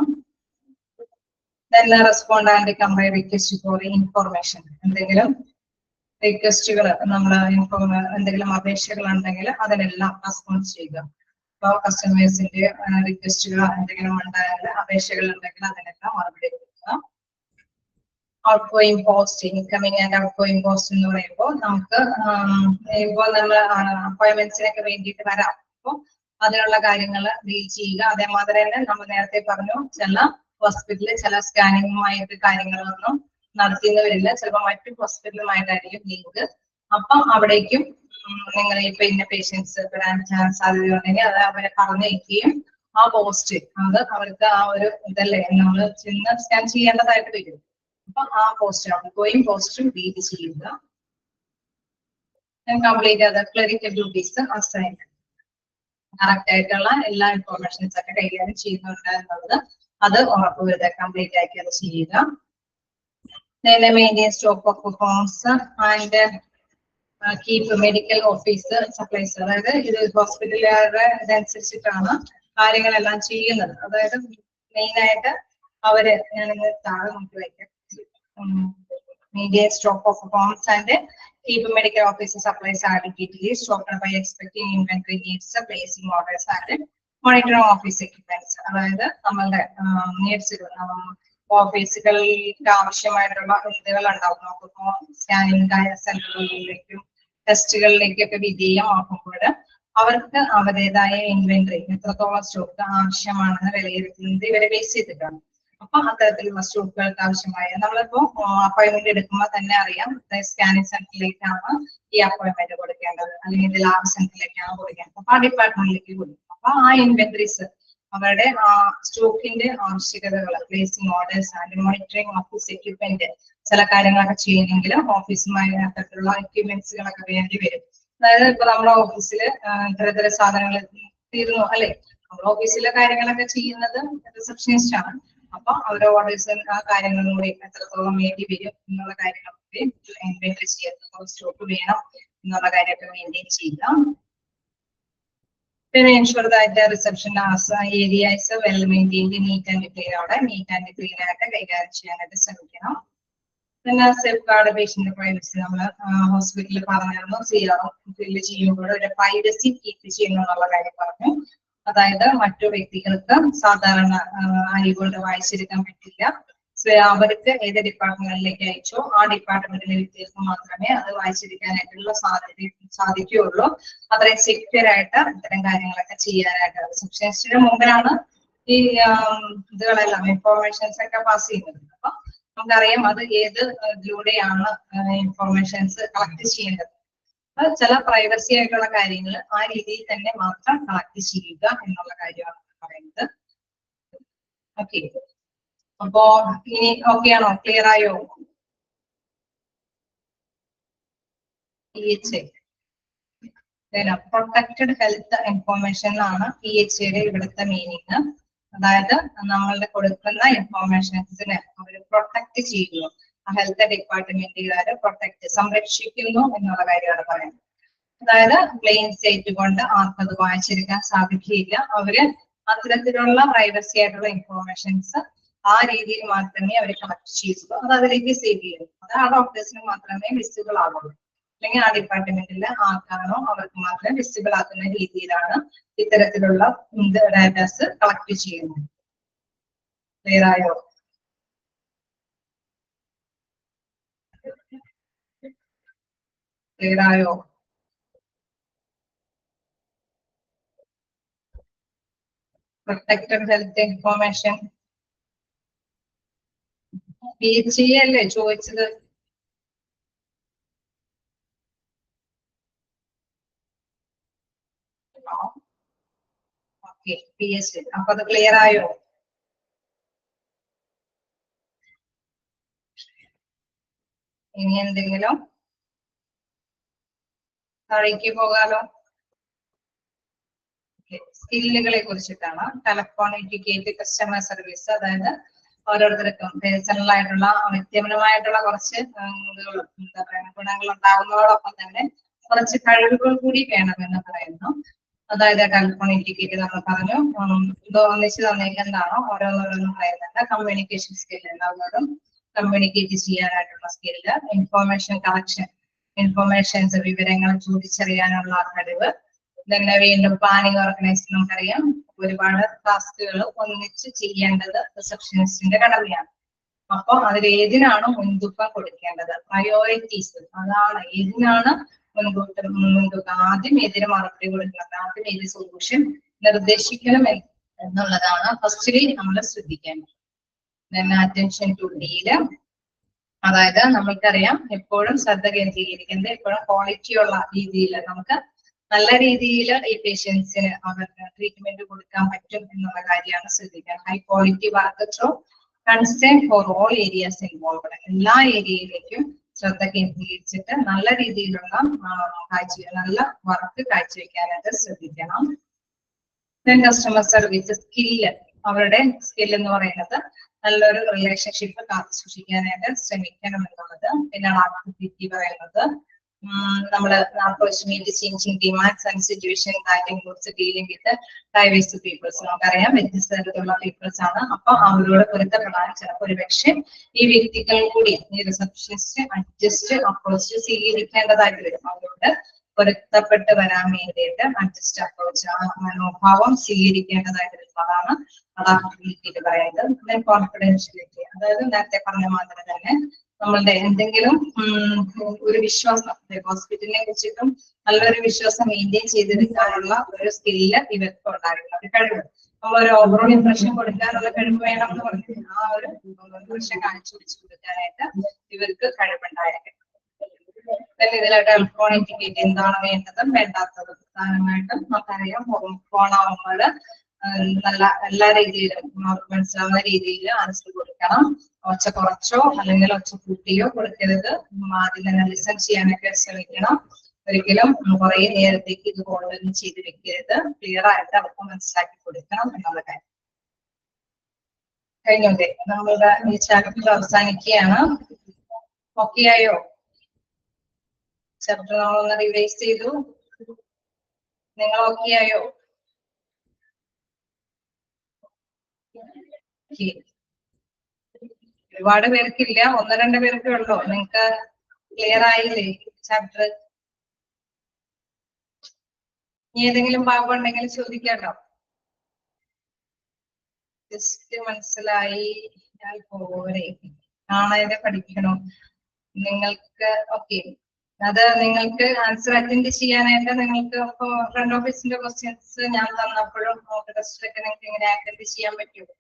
Then respond and compare request for information, എന്തെങ്കിലും റിക്വസ്റ്റുകൾ നമ്മൾ എന്തെങ്കിലും അപേക്ഷകൾ ഉണ്ടെങ്കിൽ അതിനെല്ലാം റെസ്പോണ്ട് ചെയ്യുക. അപ്പോൾ കസ്റ്റമേഴ്സിന്റെ റിക്വസ്റ്റുകൾ എന്തെങ്കിലും ഉണ്ടായാൽ അപേക്ഷകൾ ഉണ്ടെങ്കിൽ അതിനെല്ലാം മറുപടി കൊടുക്കുക. Out going post, incoming and out going post എന്ന് പറയുമ്പോൾ നമുക്ക് ഇപ്പോൾ നമ്മൾ അപ്പോയിന്റ്മെന്റ്സിനൊക്കെ വേണ്ടിയിട്ട് വരാം. അപ്പോൾ അതിനുള്ള കാര്യങ്ങൾ ഡീൽ ചെയ്യുക. അതേമാതിരി തന്നെ നമ്മൾ നേരത്തെ പറഞ്ഞു, ചില ഹോസ്പിറ്റലിൽ ചില സ്കാനിങ്ങുമായിട്ട് കാര്യങ്ങളൊന്നും നടത്തിയെന്ന് വരില്ല, ചിലപ്പോൾ മറ്റു ഹോസ്പിറ്റലുമായിട്ടായിരിക്കും ലിങ്ക്. അപ്പം അവിടേക്കും നിങ്ങൾ ഇപ്പൊ ഇന്ന പേഷ്യൻസ് വരാൻ സാധ്യതയുണ്ടെങ്കിൽ അത് അവരെ പറഞ്ഞേക്കുകയും ആ പോസ്റ്റ് അത് അവർക്ക് ആ ഒരു ഇതല്ലേ നമ്മൾ ചെന്ന് സ്കാൻ ചെയ്യേണ്ടതായിട്ട് വരും. അപ്പൊ ആ പോസ്റ്റ് ഔട്ട് ഗോയിങ് പോസ്റ്റും ഡീൽ ചെയ്യുക. കംപ്ലീറ്റ് അത് ക്ലറിക്കൽ ഡ്യൂട്ടീസ് അസൈൻ, കറക്റ്റ് ആയിട്ടുള്ള എല്ലാ ഇൻഫോർമേഷൻസ് ഒക്കെ കൈകാര്യം ചെയ്യുന്നുണ്ട് എന്നുള്ളത് അത് ഉറപ്പുവരുത്തുക, കംപ്ലീറ്റ് ആക്കി അത് ചെയ്യുക. Maintain stock of forms and keep medical office supplies, അതായത് ഇത് ഹോസ്പിറ്റലുകാരുടെ ഇതനുസരിച്ചിട്ടാണ് കാര്യങ്ങളെല്ലാം ചെയ്യുന്നത്. അതായത് മെയിൻ ആയിട്ട് അവര് ഞാനിന്ന് താഴെ നോക്കി വയ്ക്കാം, maintain stock of forms and keep medical office supplies adequately stocked by expecting inventory needs, placing orders and monitoring office equipments, അതായത് നമ്മളുടെ നീഡ്സുകൾ ഓഫീസുകൾക്ക് ആവശ്യമായിട്ടുള്ള ഇതുകൾ ഉണ്ടാവും. നമുക്കിപ്പോ സ്കാനിങ് സെന്ററുകളിലേക്കും ടെസ്റ്റുകളിലേക്കൊക്കെ വിധേയമാക്കുമ്പോൾ അവർക്ക് അവരുടേതായ ഇൻവെന്ററി എത്രത്തോളം സ്റ്റോക്ക് ആവശ്യമാണെന്ന് വിലയിരുത്തുന്നത് ഇവരെ ബേസ് ചെയ്തിട്ടാണ്. അപ്പൊ അത്തരത്തിലുള്ള സ്റ്റോക്കുകൾക്ക് ആവശ്യമായ നമ്മളിപ്പോ അപ്പോയിന്റ്മെന്റ് എടുക്കുമ്പോൾ തന്നെ അറിയാം സ്കാനിങ് സെന്ററിലേക്കാണ് ഈ അപ്പോയിന്റ്മെന്റ് കൊടുക്കേണ്ടത്, അല്ലെങ്കിൽ ലാബ് സെന്ററിലേക്കാണ് കൊടുക്കേണ്ടത്. അപ്പൊ ആ ഡിപ്പാർട്ട്മെന്റിലേക്ക് കൊടുക്കും. അപ്പൊ ആ ഇൻവെന്ററീസ് അവരുടെ സ്റ്റോക്കിന്റെ ആവശ്യകതകൾ, placing orders and monitoring office equipment, ചില കാര്യങ്ങളൊക്കെ ചെയ്യണമെങ്കിൽ ഓഫീസുമായി തരത്തിലുള്ള എക്യുപ്മെന്റ്സുകളൊക്കെ വേണ്ടി വരും. അതായത് ഇപ്പൊ നമ്മുടെ ഓഫീസില് ഇത്തരത്തിലുള്ള സാധനങ്ങൾ തീർന്നു അല്ലെ, നമ്മുടെ ഓഫീസിലെ കാര്യങ്ങളൊക്കെ ചെയ്യുന്നത് റിസപ്ഷനിസ്റ്റ് ആണ്. അപ്പൊ അവരുടെ ഓർഡേഴ്സ് ആ കാര്യങ്ങളും കൂടി എത്രത്തോളം വേണ്ടി വരും എന്നുള്ള കാര്യങ്ങളൊക്കെ ഇൻവെന്ററി ചെയ്യുക, സ്റ്റോക്ക് വേണം എന്നുള്ള കാര്യമൊക്കെ മെയിൻറ്റെയിൻ ചെയ്യുക. പിന്നെ ensure that the reception area is well maintained, neat and clean, അവിടെ നീറ്റ് ആൻഡ് ക്ലീൻ ആയിട്ട് കൈകാര്യം ചെയ്യാനായിട്ട് ശ്രമിക്കണം. പിന്നെ സേഫ് ഗാർഡ് പേഷ്യന്റ് പ്രൈവസി, നമ്മൾ ഹോസ്പിറ്റലിൽ പറഞ്ഞിരുന്നു ഫില്ല് ചെയ്യുമ്പോൾ ഒരു പ്രൈവസി കീപ്പ് ചെയ്യുന്നു എന്നുള്ള കാര്യം പറഞ്ഞു. അതായത് മറ്റു വ്യക്തികൾക്ക് സാധാരണ അറിവുകൊണ്ട് വായിച്ചെടുക്കാൻ പറ്റില്ല. അവർക്ക് ഏത് ഡിപ്പാർട്ട്മെന്റിലേക്ക് അയച്ചോ ആ ഡിപ്പാർട്ട്മെന്റിലെ വ്യക്തികൾക്ക് മാത്രമേ അത് വായിച്ചെടുക്കാനായിട്ടുള്ള സാധിക്കുകയുള്ളൂ. അത്രയും സെക്യൂർ ആയിട്ട് ഇത്തരം കാര്യങ്ങളൊക്കെ ചെയ്യാനായിട്ട് റിസപ്ഷനിസ്റ്റിന് മുമ്പിലാണ് ഈ ഇതുകളെല്ലാം ഇൻഫോർമേഷൻസ് ഒക്കെ പാസ് ചെയ്യുന്നത്. അപ്പൊ നമുക്കറിയാം അത് ഏത് ഇതിലൂടെയാണ് ഇൻഫോർമേഷൻസ് കളക്ട് ചെയ്യേണ്ടത്. ചില പ്രൈവസി ആയിട്ടുള്ള കാര്യങ്ങൾ ആ രീതിയിൽ തന്നെ മാത്രം കളക്ട് ചെയ്യുക എന്നുള്ള കാര്യമാണ് പറയുന്നത്. ഓക്കെ, അപ്പോ ഇനി ഓക്കെ ആണോ? ക്ലിയർ ആയോ? PHA പ്രൊട്ടക്റ്റഡ് ഹെൽത്ത് ഇൻഫോർമേഷൻ എന്നാണ് PHAയുടെ ഇവിടുത്തെ മീനിങ്. അതായത് നമ്മളുടെ കൊടുക്കുന്ന ഇൻഫോർമേഷൻസിനെ അവർ പ്രൊട്ടക്ട് ചെയ്യുന്നു, ഹെൽത്ത് ഡിപ്പാർട്ട്മെന്റുകാര് സംരക്ഷിക്കുന്നു എന്നുള്ള കാര്യമാണ് പറയുന്നത്. അതായത് പ്ലെയിൻ സ്റ്റേറ്റ് കൊണ്ട് ആർക്കത് വായിച്ചെടുക്കാൻ സാധിക്കില്ല. അവര് അത്തരത്തിലുള്ള പ്രൈവസി ആയിട്ടുള്ള ഇൻഫോർമേഷൻസ് ആ രീതിയിൽ മാത്രമേ അവർ കളക്ട് ചെയ്യുള്ളൂ. അത് അതിലേക്ക് സേവ് ചെയ്യുള്ളൂ. അത് ആ ഡോക്ടേഴ്സിന് മാത്രമേ വിസിബിൾ ആകുള്ളൂ. അല്ലെങ്കിൽ ആ ഡിപ്പാർട്ട്മെന്റിൽ ആർക്കാണോ അവർക്ക് മാത്രമേ വിസിബിൾ ആക്കുന്ന രീതിയിലാണ് ഇത്തരത്തിലുള്ള ഡാറ്റാസ് കളക്ട് ചെയ്യുന്നത്. ക്ലിയർ ആയോ? ക്ലിയർ ആയോ? പ്രൊട്ടക്റ്റഡ് ഹെൽത്ത് ഇൻഫോർമേഷൻ PHA അല്ലേ ചോദിച്ചത്? Okay, PHA. അപ്പൊ അത് ക്ലിയർ ആയോ? ഇനി എന്തെങ്കിലും താഴേക്ക് പോകാലോ. സ്കില്ലുകളെ കുറിച്ചിട്ടാണ്. Telephone educate customer service. അതായത് ഓരോരുത്തർക്കും പേഴ്സണൽ ആയിട്ടുള്ള വ്യക്തിപരമായിട്ടുള്ള കുറച്ച് എന്താ പറയുക ഗുണങ്ങൾ ഉണ്ടാകുന്നതോടൊപ്പം തന്നെ കുറച്ച് കഴിവുകൾ കൂടി വേണമെന്ന് പറയുന്നു. അതായത് ടെലഫോൺ എഡ്യൂക്കേറ്റ് നമ്മൾ പറഞ്ഞു, ഒന്നിച്ച് തന്നേക്കുന്നതാണോ ഓരോന്നോരോന്നും പറയുന്നുണ്ട്. കമ്മ്യൂണിക്കേഷൻ സ്കിൽ എല്ലാവരോടും കമ്മ്യൂണിക്കേറ്റ് ചെയ്യാനായിട്ടുള്ള സ്കില്ല്, ഇൻഫോർമേഷൻ കളക്ഷൻ, ഇൻഫോർമേഷൻസ് വിവരങ്ങൾ ചോദിച്ചറിയാനുള്ള കഴിവ്, തന്നെ വീണ്ടും പ്ലാനിങ് ഓർഗനൈസ്. നമുക്കറിയാം ഒരുപാട് ടാസ്കുകൾ ഒന്നിച്ച് ചെയ്യേണ്ടത് റിസപ്ഷനിസ്റ്റിന്റെ കടമയാണ്. അപ്പൊ അതിൽ ഏതിനാണ് മുൻതൂക്കം കൊടുക്കേണ്ടത്, പ്രയോറിറ്റീസ്, അതാണ് ഏതിനാണ് മുൻതൂക്കം. ആദ്യം ഏതിന് മറുപടി കൊടുക്കണം, ആദ്യം ഏത് സൊല്യൂഷൻ നിർദ്ദേശിക്കണം എന്നുള്ളതാണ് ഫസ്റ്റ്ലി നമ്മൾ ശ്രദ്ധിക്കേണ്ടത്. അറ്റൻഷൻ ടു ഡീല്, അതായത് നമുക്കറിയാം എപ്പോഴും ശ്രദ്ധ കേന്ദ്രീകരിക്കുന്നത് എപ്പോഴും ക്വാളിറ്റിയുള്ള രീതിയിൽ നമുക്ക് നല്ല രീതിയിൽ ഈ പേഷ്യൻസിന് അവർക്ക് ട്രീറ്റ്മെന്റ് കൊടുക്കാൻ പറ്റും എന്നുള്ള കാര്യമാണ് ശ്രദ്ധിക്കുക. High quality work through concern for all areas involved, എല്ലാ ഏരിയയിലേക്കും ശ്രദ്ധ കേന്ദ്രീകരിച്ചിട്ട് നല്ല രീതിയിലുള്ള നല്ല വർക്ക് കാഴ്ചവെക്കാനായിട്ട് ശ്രദ്ധിക്കണം. കസ്റ്റമർ സർവീസ് സ്കില്ല്, അവരുടെ സ്കിൽ എന്ന് പറയുന്നത് നല്ലൊരു റിലേഷൻഷിപ്പ് കാത്തു സൂക്ഷിക്കാനായിട്ട് ശ്രമിക്കണം എന്നുള്ളത്. പിന്നെ ആക്ടിവിറ്റി പറയുന്നത് നമ്മള് changing demands and situation that includes dealing with diverse peoples. നമുക്കറിയാം വ്യത്യസ്ത തരത്തിലുള്ള പീപ്പിൾസ് ആണ്. അപ്പൊ അവരോട് പൊരുത്തപ്പെടാൻ ചിലപ്പോൾ ഒരു പക്ഷേ ഈ വ്യക്തികൾ കൂടി ഈ റിസപ്ഷനിസ്റ്റ് അഡ്ജസ്റ്റ് അപ്രോച്ച് സ്വീകരിക്കേണ്ടതായിട്ട് വരും. അവരോട് പൊരുത്തപ്പെട്ട് വരാൻ വേണ്ടിയിട്ട് അഡ്ജസ്റ്റ് അപ്രോച്ച് മനോഭാവം സ്വീകരിക്കേണ്ടതായിട്ട് വരും. അതാണ് അഡാപ്റ്റബിലിറ്റി പറയുന്നത്. കോൺഫിഡൻഷ്യലിറ്റി, അതായത് നേരത്തെ പറഞ്ഞ മാതിരി തന്നെ നമ്മളുടെ എന്തെങ്കിലും ഒരു വിശ്വാസം ഹോസ്പിറ്റലിനെ കുറിച്ചിട്ടും നല്ലൊരു വിശ്വാസം മെയിൻറ്റെയിൻ ചെയ്തെടുക്കാനുള്ള ഒരു സ്കില്ല് ഇവർക്ക് ഉണ്ടായിരുന്നു. ഒരു കഴിവ്, നമ്മളൊരു ഓവറോൾ ഇംപ്രഷൻ കൊടുക്കാനുള്ള കഴിവ് വേണം എന്ന് പറഞ്ഞു. ആ ഒരു ഇംപ്രഷൻ കാണിച്ചു പിടിച്ചു കൊടുക്കാനായിട്ട് ഇവർക്ക് കഴിവുണ്ടായിരിക്കും. ഇതിലെ ടെലിഫോൺ എറ്റിക്യൂട്ട് എന്താണ് വേണ്ടതും വേണ്ടാത്തതും പ്രധാനമായിട്ടും നമുക്കറിയാം. ഫോണാവുമ്പോൾ നല്ല എല്ലാ രീതിയിലും നമുക്ക് മനസ്സിലാവുന്ന രീതിയിൽ ആൻസർ കൊടുക്കണം. ഒച്ച കുറച്ചോ അല്ലെങ്കിൽ ഒച്ച കൂട്ടിയോ കൊടുക്കരുത്. ആദ്യം തന്നെ ലിസൺ ചെയ്യാനൊക്കെ ശ്രമിക്കണം. ഒരിക്കലും കുറെ നേരത്തേക്ക് ഇത് ഹോൾഡ് ചെയ്ത് വെക്കരുത്. ക്ലിയർ ആയിട്ട് അവർക്ക് മനസ്സിലാക്കി കൊടുക്കണം എന്നുള്ള കാര്യം. കഴിഞ്ഞോട്ടെ, നമ്മളുടെ ഈ ചാപ്റ്റർ അവസാനിക്കുകയാണ്. ഓക്കെ ആയോ? ചാപ്റ്റർ നമ്മളൊന്ന് റിവൈസ് ചെയ്തു. നിങ്ങൾ ഓക്കെ ആയോ? ഒരുപാട് പേർക്കില്ല, ഒന്ന് രണ്ട് പേർക്കേ ഉള്ളൂ. നിങ്ങൾക്ക് ക്ലിയർ ആയില്ലേ ചാപ്റ്റർ? ഇനി ഏതെങ്കിലും ഭാഗം ഉണ്ടെങ്കിൽ ചോദിക്കാട്ടോ. ജസ്റ്റ് മനസ്സിലായി പോരെ, നാളെ പഠിക്കണോ നിങ്ങൾക്ക്? ഓക്കെ, അത് നിങ്ങൾക്ക് ആൻസർ അറ്റൻഡ് ചെയ്യാനായിട്ട് നിങ്ങൾക്ക് ഇപ്പൊ ഫ്രണ്ട് ഓഫീസിന്റെ ക്വസ്റ്റ്യൻസ് ഞാൻ തന്നപ്പോഴും ടെസ്റ്റിലൊക്കെ നിങ്ങൾക്ക് എങ്ങനെ അറ്റൻഡ് ചെയ്യാൻ പറ്റുമോ?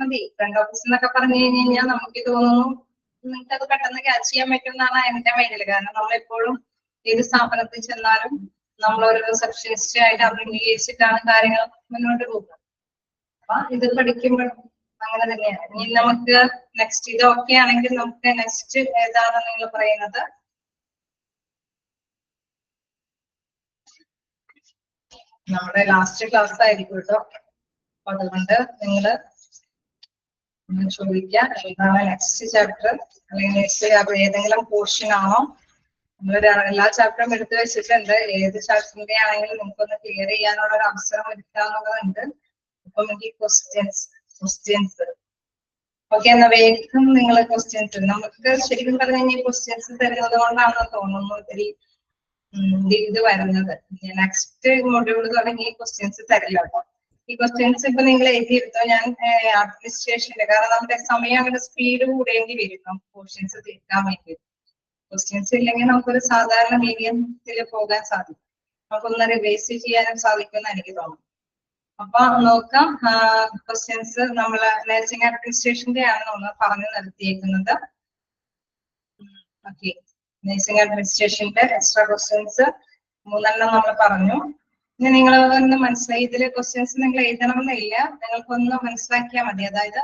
മതി. ഫ്രണ്ട് ഓഫീസ് എന്നൊക്കെ പറഞ്ഞു കഴിഞ്ഞാൽ നമുക്ക് തോന്നുന്നു നിങ്ങൾക്ക് അത് പെട്ടെന്ന് ക്യാച്ച് ചെയ്യാൻ പറ്റും എന്നാണ് എന്റെ മൈൻഡിൽ. കാരണം നമ്മളെപ്പോഴും ഏത് സ്ഥാപനത്തിൽ ചെന്നാലും നമ്മളൊരു റിസപ്ഷനിസ്റ്റ് ആയിട്ട് അഭിമുഖീകരിച്ചിട്ടാണ് കാര്യങ്ങൾ മുന്നോട്ട് പോകുന്നത്. അപ്പൊ ഇത് പഠിക്കുമ്പോൾ അങ്ങനെ തന്നെയാണ്. ഇനി നമുക്ക് നെക്സ്റ്റ് ഇത് ഓക്കെ ആണെങ്കിൽ നമുക്ക് നെക്സ്റ്റ് ഏതാണ് നിങ്ങൾ പറയുന്നത്? നമ്മുടെ ലാസ്റ്റ് ക്ലാസ് ആയിരിക്കും കേട്ടോ. അപ്പൊ അതുകൊണ്ട് നിങ്ങൾ ചോദിക്കാം ഏതാണ് നെക്സ്റ്റ് ചാപ്റ്റർ, അല്ലെങ്കിൽ നെക്സ്റ്റ് ഏതെങ്കിലും പോർഷൻ ആണോ? നമ്മൾ എല്ലാ ചാപ്റ്ററും എടുത്തു വെച്ചിട്ടുണ്ട്. ഏത് ചാപ്റ്ററിന്റെ ആണെങ്കിലും നമുക്കൊന്ന് ക്ലിയർ ചെയ്യാനുള്ള ഒരു അവസരം എടുക്കാന്നുള്ളതുണ്ട്. അപ്പൊ നമുക്ക് ക്വസ്റ്റ്യൻസ് ഓക്കെ, എന്നാ വേഗം നിങ്ങൾ ക്വസ്റ്റ്യൻസ് നമുക്ക് ശരിക്കും പറഞ്ഞു കഴിഞ്ഞാൽ ക്വസ്റ്റ്യൻസ് തരുന്നത് കൊണ്ടാണെന്ന് തോന്നുന്നു ഒത്തിരി ഇത് വരുന്നത്. നെക്സ്റ്റ് മൊഡ്യൂൾ തുടങ്ങി ക്വസ്റ്റ്യൻസ് തരില്ല. അപ്പൊ ഈ ക്വസ്റ്റ്യൻസ് ഇപ്പൊ നിങ്ങൾ എഴുതിയെടുത്തോ. ഞാൻ അഡ്മിനിസ്ട്രേഷന്റെ, കാരണം നമ്മുടെ സമയം അങ്ങനെ സ്പീഡ് കൂടേണ്ടി വരും നമുക്ക് ക്വസ്റ്റ്യൻസ് തീർക്കാൻ വേണ്ടി. ക്വസ്റ്റ്യൻസ് ഇല്ലെങ്കിൽ നമുക്കൊരു സാധാരണ മീഡിയത്തിൽ പോകാൻ സാധിക്കും, നമുക്കൊന്ന് റിവൈസ് ചെയ്യാനും സാധിക്കുമെന്ന് എനിക്ക് തോന്നുന്നു. അപ്പൊ നോക്കാം, ക്വസ്റ്റ്യൻസ് നമ്മള് നഴ്സിംഗ് അഡ്മിനിസ്ട്രേഷന്റെ ആണ് നമ്മൾ പറഞ്ഞു നിർത്തിയേക്കുന്നത്. ഓക്കെ, നഴ്സിംഗ് അഡ്മിനിസ്ട്രേഷന്റെ എക്സ്ട്രാ ക്വസ്റ്റ്യൻസ് 3 നമ്മൾ പറഞ്ഞു. ഇനി നിങ്ങൾ ഒന്ന് മനസ്സിലായി, ഇതിലെ ക്വസ്റ്റ്യൻസ് നിങ്ങൾ എഴുതണമെന്നില്ല, നിങ്ങൾക്കൊന്ന് മനസ്സിലാക്കിയാൽ മതി. അതായത്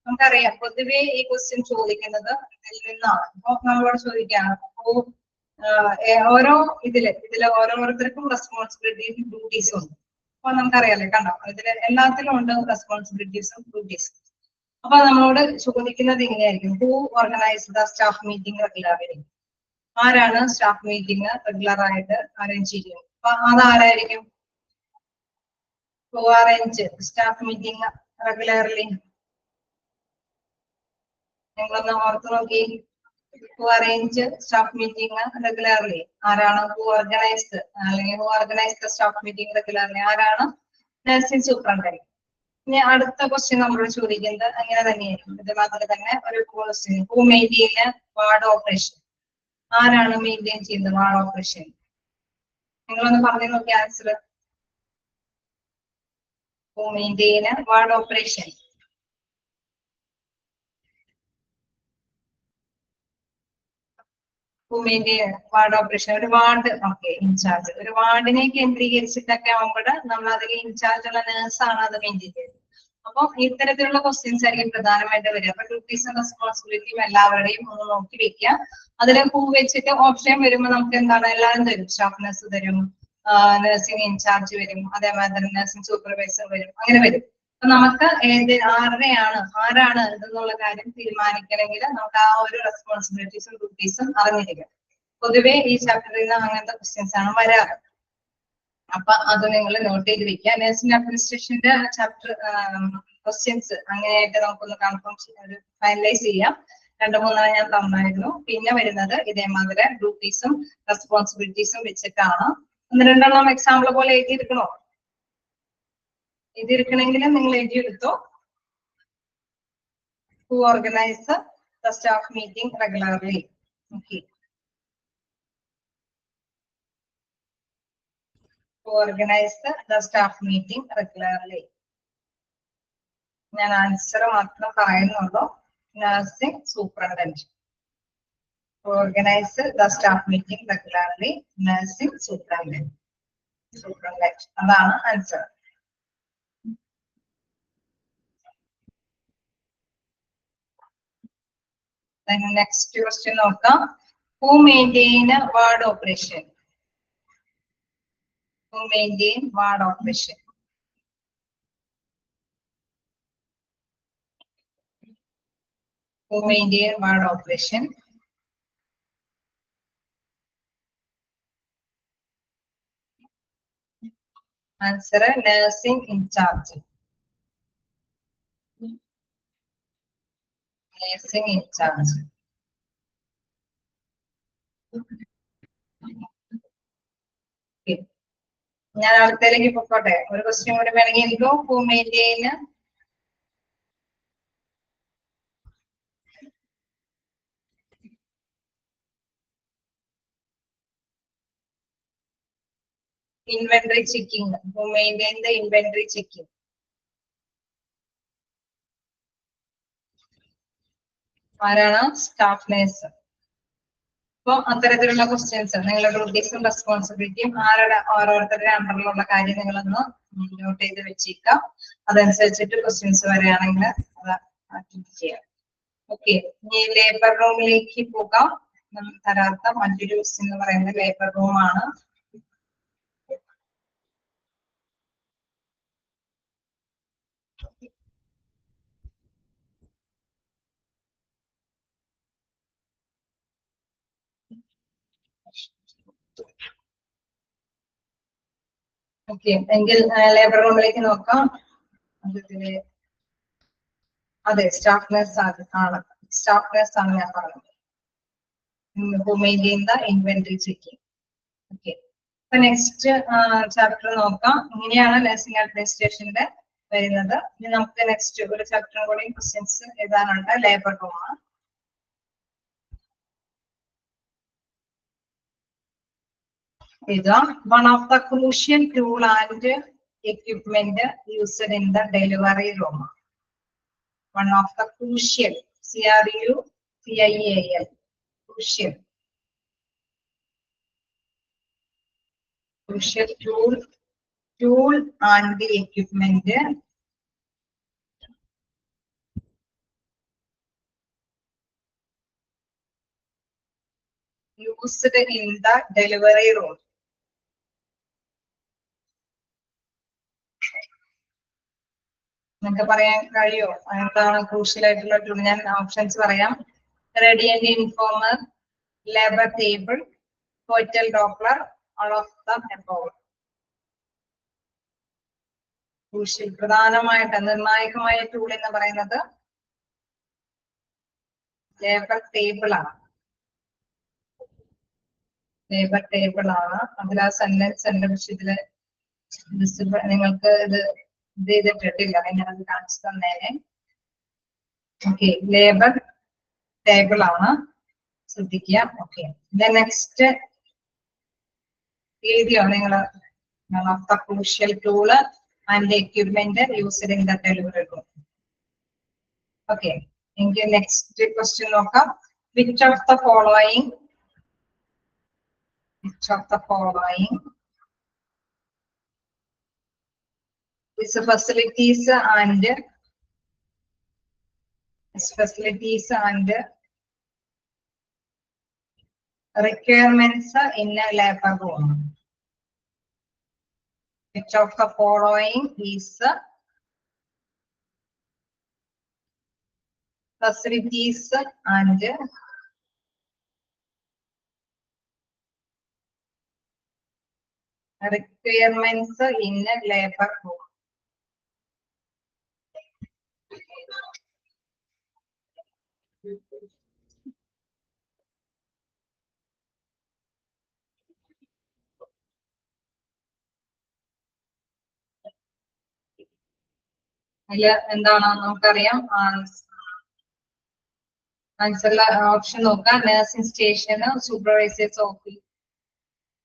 നമുക്കറിയാം പൊതുവെ ഈ ക്വസ്റ്റ്യൻ ചോദിക്കുന്നത് ഇതിൽ നിന്നാണ്. അപ്പൊ നമ്മളോട് ചോദിക്കുകയാണ് ഓരോ ഇതില് ഓരോരുത്തർക്കും റെസ്പോൺസിബിലിറ്റീസും ഡ്യൂട്ടീസും ഉണ്ട്. അപ്പൊ നമുക്കറിയാലോ, കണ്ടോ, ഇതിൽ എല്ലാത്തിലും ഉണ്ട് റെസ്പോൺസിബിലിറ്റീസും ഡ്യൂട്ടീസും. അപ്പൊ നമ്മളോട് ചോദിക്കുന്നത് ഇങ്ങനെയായിരിക്കും: who organise the staff meeting regularly? ആരാണ് സ്റ്റാഫ് മീറ്റിംഗ് റെഗുലർ ആയിട്ട് അറേഞ്ച് ചെയ്യുന്നത്? അപ്പൊ അതാരായിരിക്കും? Who arrange staff meeting regularly? നിങ്ങളൊന്ന് ഓർത്ത് നോക്കി. Who arrange staff meeting regularly? ആരാണ്? ഹൂ ഓർഗനൈസ്ഡ്, അല്ലെങ്കിൽ who organise the staff meeting regularly? ആരാണ്? Nursing superintendent. ഇനി അടുത്ത ക്വസ്റ്റ്യൻ നമ്മളോട് ചോദിക്കുന്നത് അങ്ങനെ തന്നെയായിരിക്കും. ഇത് മാത്രമേ തന്നെ ഒരു question: who maintain ward operation? ആരാണ് മെയിൻറ്റെയിൻ ചെയ്യുന്നത് വാർഡ് ഓപ്പറേഷൻ? നിങ്ങളൊന്ന് പറഞ്ഞു നോക്കി answer. Who maintain ward operation? Ward operation ഒരു വാർഡ്, ഓക്കെ, ഇൻചാർജ്. ഒരു വാർഡിനെ കേന്ദ്രീകരിച്ചിട്ടൊക്കെ ആവുമ്പോൾ നമ്മൾ അതിൽ ഇൻചാർജ് ഉള്ള നേഴ്സാണ് അത് മെയിൻറ്റെയിൻ ചെയ്യുന്നത്. അപ്പൊ ഇത്തരത്തിലുള്ള ക്വസ്റ്റ്യൻസ് ആയിരിക്കും പ്രധാനമായിട്ട് വരിക. അപ്പൊ ഡ്യൂട്ടീസും റെസ്പോൺസിബിലിറ്റിയും എല്ലാവരുടെയും ഒന്ന് നോക്കി വെക്കുക. അതിൽ ഹൂ വെച്ചിട്ട് ഓപ്ഷൻ വരുമ്പോൾ നമുക്ക് എന്താണ് എല്ലാവരും തരും. സ്റ്റാഫ് നഴ്സ് തരും, നഴ്സിംഗ് ഇൻചാർജ് വരും, അതേമാതിരി തന്നെ നഴ്സിംഗ് സൂപ്പർവൈസർ വരും, അങ്ങനെ വരും. അപ്പൊ നമുക്ക് ആരാണ് ഇതെന്നുള്ള കാര്യം തീരുമാനിക്കണമെങ്കിൽ നമുക്ക് ആ ഒരു റെസ്പോൺസിബിലിറ്റീസും ഡ്യൂട്ടീസും അറിഞ്ഞിരിക്കും. പൊതുവെ ഈ ചാപ്റ്ററിൽ നിന്ന് അങ്ങനത്തെ ക്വസ്റ്റ്യൻസ് ആണ് വരാറ്. അപ്പൊ അത് നിങ്ങൾ നോട്ട് ചെയ്ത് വെക്കുക. നഴ്സിംഗ് അഡ്മിനിസ്ട്രേഷന്റെ ചാപ്റ്റർ ക്വസ്റ്റ്യൻസ് അങ്ങനെയായിട്ട് നമുക്കൊന്ന് കൺഫേം ഫൈനലൈസ് ചെയ്യാം. 2-3 ഞാൻ തന്നായിരുന്നു. പിന്നെ വരുന്നത് ഇതേമാതിരി ഡ്യൂട്ടീസും റെസ്പോൺസിബിലിറ്റീസും വെച്ചിട്ടാണ്. 1-2 എക്സാമ്പിൾ പോലെ എഴുതിയിരിക്കണോ? എഴുതിയിരിക്കണമെങ്കിൽ നിങ്ങൾ എഴുതിയെടുത്തോ. Who organise the staff meeting regularly? Okay, organise the staff meeting regularly. ഞാൻ ആൻസർ മാത്രം പറയുന്നുള്ളൂ. Nursing superintendent. Organise the staff meeting regularly, nursing superintendent. അതാണ് ആൻസർ. നെക്സ്റ്റ് ക്വസ്റ്റ്യൻ നോക്കാം. Who maintain ward operation? Who maintain ward operation? Who maintain ward operation? Answer: nursing in charge. Nursing in charge. Okay. ഞാൻ അടുത്തേക്ക് പോട്ടെ. ഒരു question കൂടി വേണമെങ്കിൽ എന്തോ. Who maintain inventory checking? Who maintain the inventory checking? ആരാണ്? Staff nurse. അപ്പൊ അത്തരത്തിലുള്ള ക്വസ്റ്റ്യൻസ് നിങ്ങളുടെ ഡ്യൂട്ടീസും റെസ്പോൺസിബിലിറ്റിയും ആരുടെ ഓരോരുത്തരുടെ അണ്ടറിലുള്ള കാര്യം നിങ്ങളൊന്ന് നോട്ട് ചെയ്ത് വെച്ചേക്കാം. അതനുസരിച്ചിട്ട് ക്വസ്റ്റ്യൻസ് വരികയാണെങ്കിൽ അത് അറ്റൻഡ് ചെയ്യാം. ഓക്കെ, ഇനി ലേബർ റൂമിലേക്ക് പോകാം. തരാത്ത മറ്റൊരു ക്വസ്റ്റ്യൻ എന്ന് പറയുന്നത് ലേബർ റൂം ആണ്. ഓക്കെ, എങ്കിൽ ലേബർ റൂമിലേക്ക് നോക്കാം. അതെ, സ്റ്റാഫ് നഴ്സ് ആണ്. സ്റ്റാഫ് നഴ്സ് ആണ് ഞാൻ പറഞ്ഞത്. who maintain the inventory checking. Okay, അപ്പൊ നെക്സ്റ്റ് ചാപ്റ്റർ നോക്കാം. ഇങ്ങനെയാണ് നഴ്സിംഗ് അഡ്മിനിസ്ട്രേഷന്റെ വരുന്നത്. ഇനി നമുക്ക് നെക്സ്റ്റ് ഒരു ചാപ്റ്ററും കൂടി ക്വസ്റ്റ്യൻസ് എഴുതാനുണ്ട്. ലേബർ റൂം ആണ്. One of the crucial tool and equipment used in the delivery room. One of the crucial, CRUCIAL, crucial tool and the equipment used in the delivery room. നിങ്ങൾക്ക് പറയാൻ കഴിയോ എന്താണ് crucial ആയിട്ടുള്ള tool? ഞാൻ options പറയാം. Radiant informer, labour table, portal Doppler, all of the above. Crucial, പ്രധാനമായിട്ട് നിർണായകമായ tool എന്ന് പറയുന്നത് ലേബർ ടേബിൾ ആണ്. ലേബർ ടേബിൾ ആണ്. അതിൽ ആ സെന്റൻസ് എന്റെ വിഷയത്തില് നിങ്ങൾക്ക് ഇത് ചെയ്തിട്ടില്ല, ഞാനത് കാണിച്ചു തന്നേനെ. ഓക്കെ, ലേബർ ടേബിൾ ആണ്, ശ്രദ്ധിക്കുക. ഓക്കെ, നെക്സ്റ്റ് എഴുതിയോ നിങ്ങള്? Of the crucial tool and equipment used in the delivery room. Okay, എങ്കിൽ നെക്സ്റ്റ് ക്വസ്റ്റ്യൻ നോക്കാം. Which of the following is facilities and requirements in a labor room? Which of the following is facilities and requirements in a labor room? അതില് എന്താണ് നമുക്കറിയാം. ആൻസറിലെ option നോക്കാം. Nursing station, supervisors office,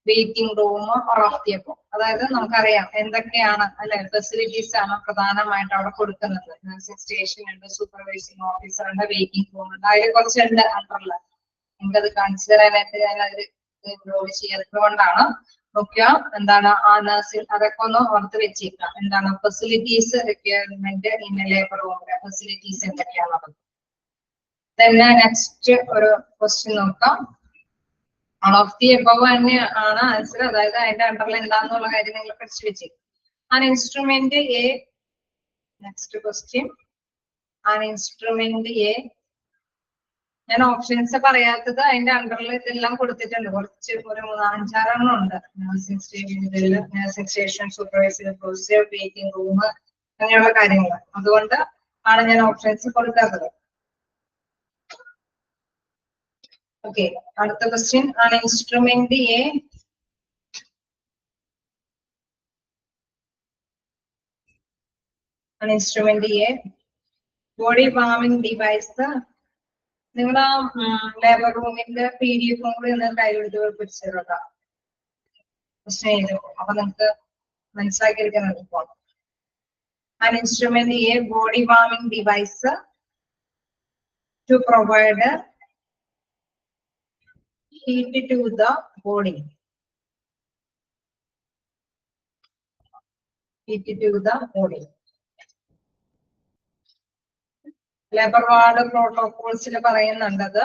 waiting room, all of the above. അതായത് നമുക്കറിയാം എന്തൊക്കെയാണ് അല്ലെ facilities ആണ് പ്രധാനമായിട്ട് അവിടെ കൊടുക്കുന്നത്. നഴ്സിംഗ് സ്റ്റേഷൻ ഉണ്ട്, സൂപ്പർവൈസിംഗ് ഓഫീസർ ഉണ്ട്, വെയിറ്റിംഗ് റൂം ഉണ്ട്. അതിൽ കുറച്ചുണ്ട് അണ്ടറില്. നിങ്ങൾക്കത് കാണിച്ചു തരാനായിട്ട് ഞാൻ അതിൽ ഇൻവോൾവ് ചെയ്യാത്തതുകൊണ്ടാണ്. നോക്കുക എന്താണ് ആ നഴ്സിംഗ്, അതൊക്കെ ഒന്ന് ഓർത്ത് വെച്ചേക്കാം. എന്താണ് ഫെസിലിറ്റീസ്, റിക്വയർമെന്റ് ഇൻ ലേബർ റൂമിലെ ഫെസിലിറ്റീസ് എന്തൊക്കെയാണുള്ളത്. തന്നെ നെക്സ്റ്റ് ഒരു ക്വസ്റ്റ്യൻ നോക്കാം. ഓൾ ഓഫ് ദി എബവ് തന്നെ ആണ് ആൻസർ. അതായത് അതിന്റെ അണ്ടറിൽ എന്താന്നുള്ള കാര്യം നിങ്ങൾ പഠിച്ചു വെച്ചേക്കും. An instrument A, next question, an instrument A. ഞാൻ ഓപ്ഷൻസ് പറയാത്തത് അതിന്റെ അണ്ടറിൽ ഇതെല്ലാം കൊടുത്തിട്ടുണ്ട്. കുറച്ച് ഒരു 5-6 ഉണ്ട്. Nursing station, supervisor, procedure, waiting room, അങ്ങനെയുള്ള കാര്യങ്ങൾ. അതുകൊണ്ട് ആണ് ഞാൻ ഓപ്ഷൻസ് കൊടുക്കാത്തത്. ഓക്കെ, അടുത്ത question. An instrument a, body warming device. നിങ്ങൾ ആ ലേബർ റൂമിന്റെ PDF കൂടി ഒന്ന് കയ്യിലെടുത്ത് പിടിച്ചേക്കാം. ക്വസ്റ്റ്യൻ ചെയ്തു അപ്പൊ നിങ്ങൾക്ക് മനസ്സിലാക്കിയിരിക്കുന്നത് ഇപ്പോൾ. An instrument a, body warming device to provide heat to the body. Heat to the body. Labor ward protocols പറയുന്നുണ്ടത്.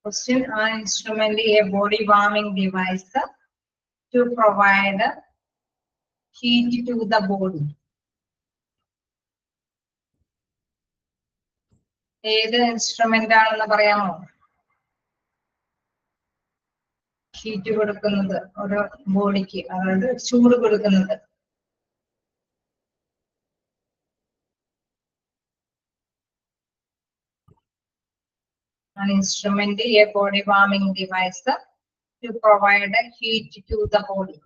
Question: An instrument a body warming device to provide heat to the body. ഏത് instrument ആണെന്ന് പറയാമോ? Heat കൊടുക്കുന്നത് ഒരു ബോഡിക്ക്, അതായത് ചൂട് കൊടുക്കുന്നത്. An instrument a body warming device to provide heat to the body.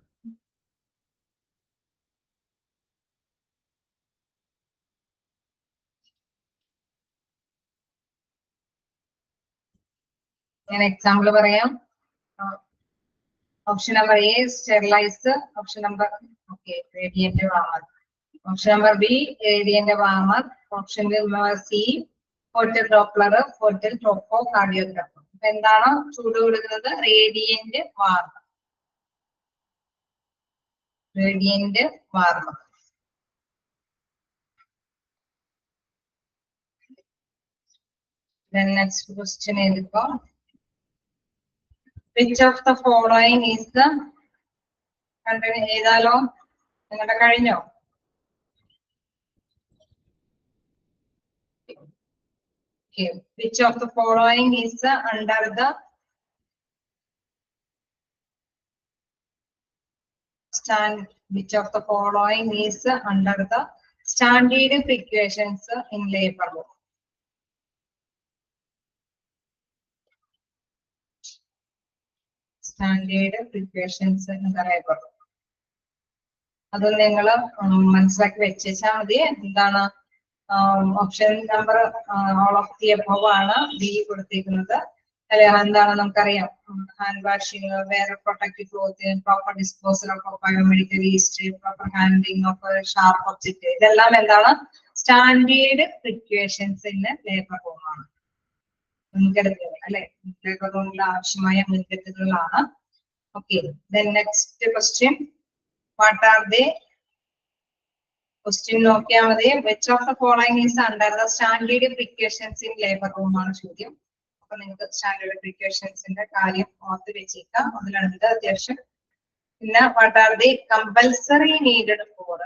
An example പറയാം. Option number A, sterilizer. Option number radiant warmer. Option number B, radiant warmer. Option number C, hotel doppler, hotel topocardiogram. എന്താണ് ചൂട് കൊടുക്കുന്നത്? Radiant warmer. Radiant warmer. Then next question എടുക്കാം. Which of the following is the ഏതാലോ? നിങ്ങളുടെ കഴിഞ്ഞോ? Okay. Which of the following is under the which of the following is under the standard precautions in labor law? Standard precautions in the labor law. അത് നിങ്ങൾ മനസ്സിലാക്കി വെച്ചാൽ മതി. എന്താണ് option number all of the above ആണ് B കൊടുത്തിരിക്കുന്നത്. അല്ലെ, എന്താണ് നമുക്കറിയാം. Hand washing, wear protective cloth, proper disposal of biomedical waste, proper handling of sharp object, ഇതെല്ലാം എന്താണ് സ്റ്റാൻഡേർഡ് പ്രിക്വേഷൻസ് ഇൻ ലേബർ റൂമാണ്. മുൻകരുതലുകൾ അല്ലെ, ലേബർ റൂമിൽ ആവശ്യമായ മുൻകരുതലുകളാണ്. Okay, then next question. What are they? Question നോക്കിയാൽ മതി. Which of the following is under the standard precautions in labour room ആണ് ചോദ്യം. അപ്പൊ നിങ്ങൾക്ക് സ്റ്റാൻഡേർഡ് പ്രിക്വേഷൻസിന്റെ കാര്യം ഓർത്ത് വെച്ചേക്കാം. അതിലുണ്ട് അത്യാവശ്യം. പിന്നെ what are the compulsory needed for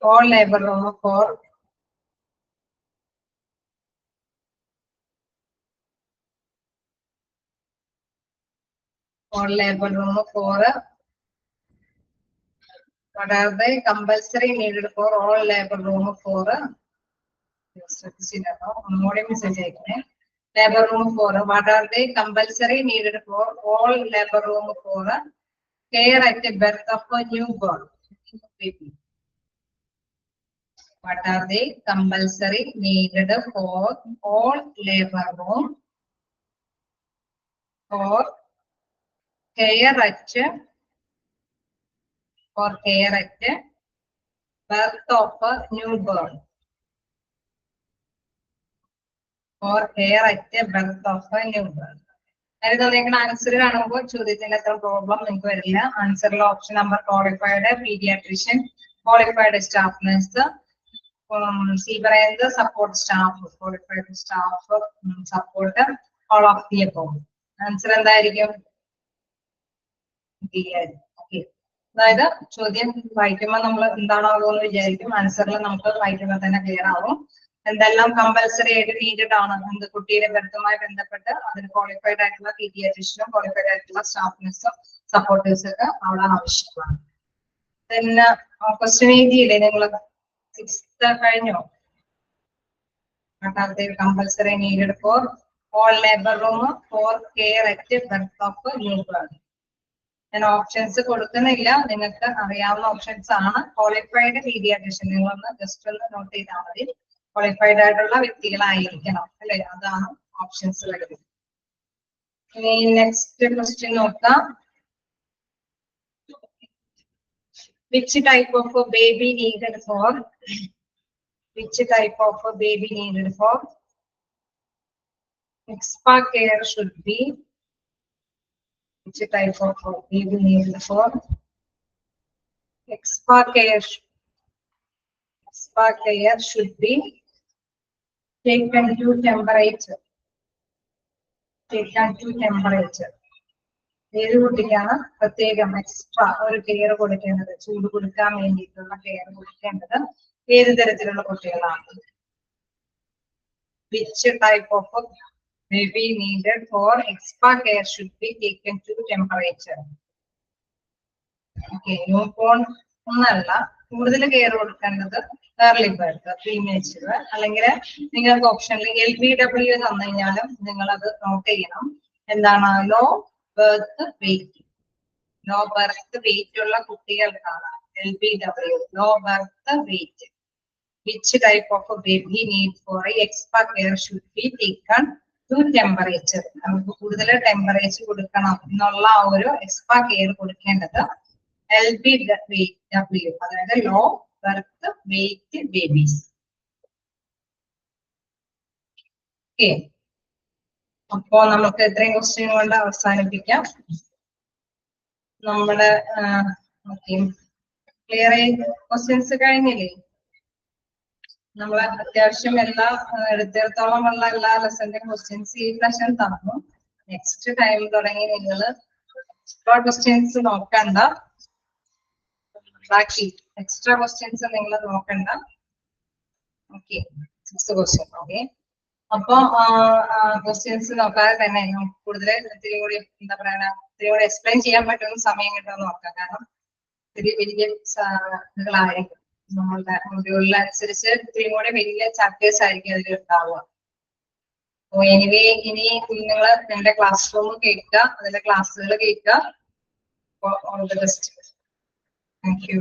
all labor room for what are the compulsory needed for all labor room for labor room for what are they compulsory needed for all labor room for care at the birth of a newborn baby? What are they compulsory needed for all labor room for care at birth of a newborn? Or care at the birth of a newborn. Answer കാണുമ്പോൾ ചോദ്യത്തിന് എത്ര problem നിങ്ങൾക്ക് വരില്ല. ആൻസറിൽ option number qualified paediatrician, qualified staff nurse, C പറയുന്നത് support staff, qualified staff, support, all of the above. Answer എന്തായിരിക്കും? Okay, അതായത് ചോദ്യം വായിക്കുമ്പോൾ നമ്മൾ എന്താണാകുമെന്ന് വിചാരിക്കും. ആൻസറിൽ നമുക്ക് വായിക്കുമ്പോൾ തന്നെ ക്ലിയർ ആവും. എന്തെല്ലാം കമ്പൽസറി ആയിട്ട് നീഡഡ് ആണ് എന്ത് കുട്ടിയുടെ ബർത്തുമായി ബന്ധപ്പെട്ട് അതിന് ക്വാളിഫൈഡ് ആയിട്ടുള്ള പീഡിയാട്രീഷ്യനും ക്വാളിഫൈഡ് ആയിട്ടുള്ള സ്റ്റാഫ് നഴ്സും സപ്പോർട്ടേഴ്സും ഒക്കെ അവിടെ ആവശ്യമാണ്. പിന്നെ ക്വസ്റ്റ്യൻ എഴുതിയില്ലേ നിങ്ങൾ? 6th കഴിഞ്ഞോ? Compulsory needed for all labour room for care at birth of newborn. ഞാൻ ഓപ്ഷൻസ് കൊടുക്കുന്നില്ല, നിങ്ങൾക്ക് അറിയാവുന്ന ഓപ്ഷൻസ് ആണ്. ക്വാളിഫൈഡ് പീഡിയാട്രീഷ്യൻ നിങ്ങളൊന്ന് ജസ്റ്റ് ഒന്ന് നോട്ട് ചെയ്താൽ മതി. ക്വാളിഫൈഡ് ആയിട്ടുള്ള വ്യക്തികളായിരിക്കണം അല്ലെ, അതാണ് ഓപ്ഷൻസ് വരുന്നത്. നെക്സ്റ്റ് ക്വസ്റ്റ്യൻ നോക്കാം. Which type of a baby needed for? Which type of a baby needed for? Extra care should be. Which type of a baby needed for? Extra care should be taken to temperature. Taken to temperature. ഏത് കുട്ടിക്കാണ് പ്രത്യേകം extra ഒരു care കൊടുക്കേണ്ടത്, ചൂട് കൊടുക്കാൻ വേണ്ടിയിട്ടുള്ള care കൊടുക്കേണ്ടത് ഏത് തരത്തിലുള്ള കുട്ടികളാണ്? Which type of baby needed for extra care should be taken to temperature? Okay, newborn ഒന്നല്ല, കൂടുതൽ കെയർ കൊടുക്കേണ്ടത് early birth, premature, അല്ലെങ്കിൽ നിങ്ങൾക്ക് ഓപ്ഷനിൽ LBW തന്നു കഴിഞ്ഞാലും നിങ്ങൾ അത് നോട്ട് ചെയ്യണം. എന്താണ്? Low birth weight. Low birth weight ഉള്ള കുട്ടികൾക്കാണ് LBW, low birth weight. Which type of a baby need for extra care should be taken to temperature? നമുക്ക് കൂടുതൽ ടെമ്പറേച്ചർ കൊടുക്കണം എന്നുള്ള ഒരു എക്സ്ട്രാ കെയർ കൊടുക്കേണ്ടത് LBW, അതായത് low birth weight babies. Okay, അപ്പോ നമുക്ക് ഇത്രയും ക്വസ്റ്റ്യൻ കൊണ്ട് അവസാനിപ്പിക്കാം. നമ്മുടെ ക്ലിയർ ക്വസ്റ്റ്യൻസ് കഴിഞ്ഞില്ലേ? നമ്മൾ അത്യാവശ്യം എല്ലാ എടുത്തിടത്തോളം ഉള്ള എല്ലാ ലെസന്റെ ക്വസ്റ്റ്യൻസ് ഈ പ്രാവശ്യം തന്നു. നെക്സ്റ്റ് ടൈം തുടങ്ങി നിങ്ങൾ എക്സ്ട്രാ ക്വസ്റ്റ്യൻസ് നോക്കണ്ട, ബാക്കി എക്സ്ട്രാ ക്വസ്റ്റ്യൻസ് നിങ്ങൾ നോക്കണ്ട. Okay, 6 question. ഓക്കെ, അപ്പൊ ക്വസ്റ്റ്യൻസ് നോക്കാതെ തന്നെ കൂടുതൽ ഇത്തിരി കൂടി എന്താ പറയാ, ഇത്തിരി കൂടി എക്സ്പ്ലെയിൻ ചെയ്യാൻ പറ്റുന്ന സമയം കിട്ടുമെന്ന് നോക്കാം. കാരണം ഇത്തിരി വലിയ ഇതുകളായിരിക്കും നമ്മളുടെ മൊഡ്യൂളിനനുസരിച്ച്, ഇത്തിരി കൂടി വലിയ ചാപ്റ്റേഴ്സ് ആയിരിക്കും അതിൽ ഉണ്ടാവുക. അപ്പൊ എനിവേ ഇനി നിങ്ങൾ എന്റെ ക്ലാസ് റൂം കേൾക്കുക, അതിന്റെ ക്ലാസ്സുകൾ കേൾക്കുക. All the best. Thank you.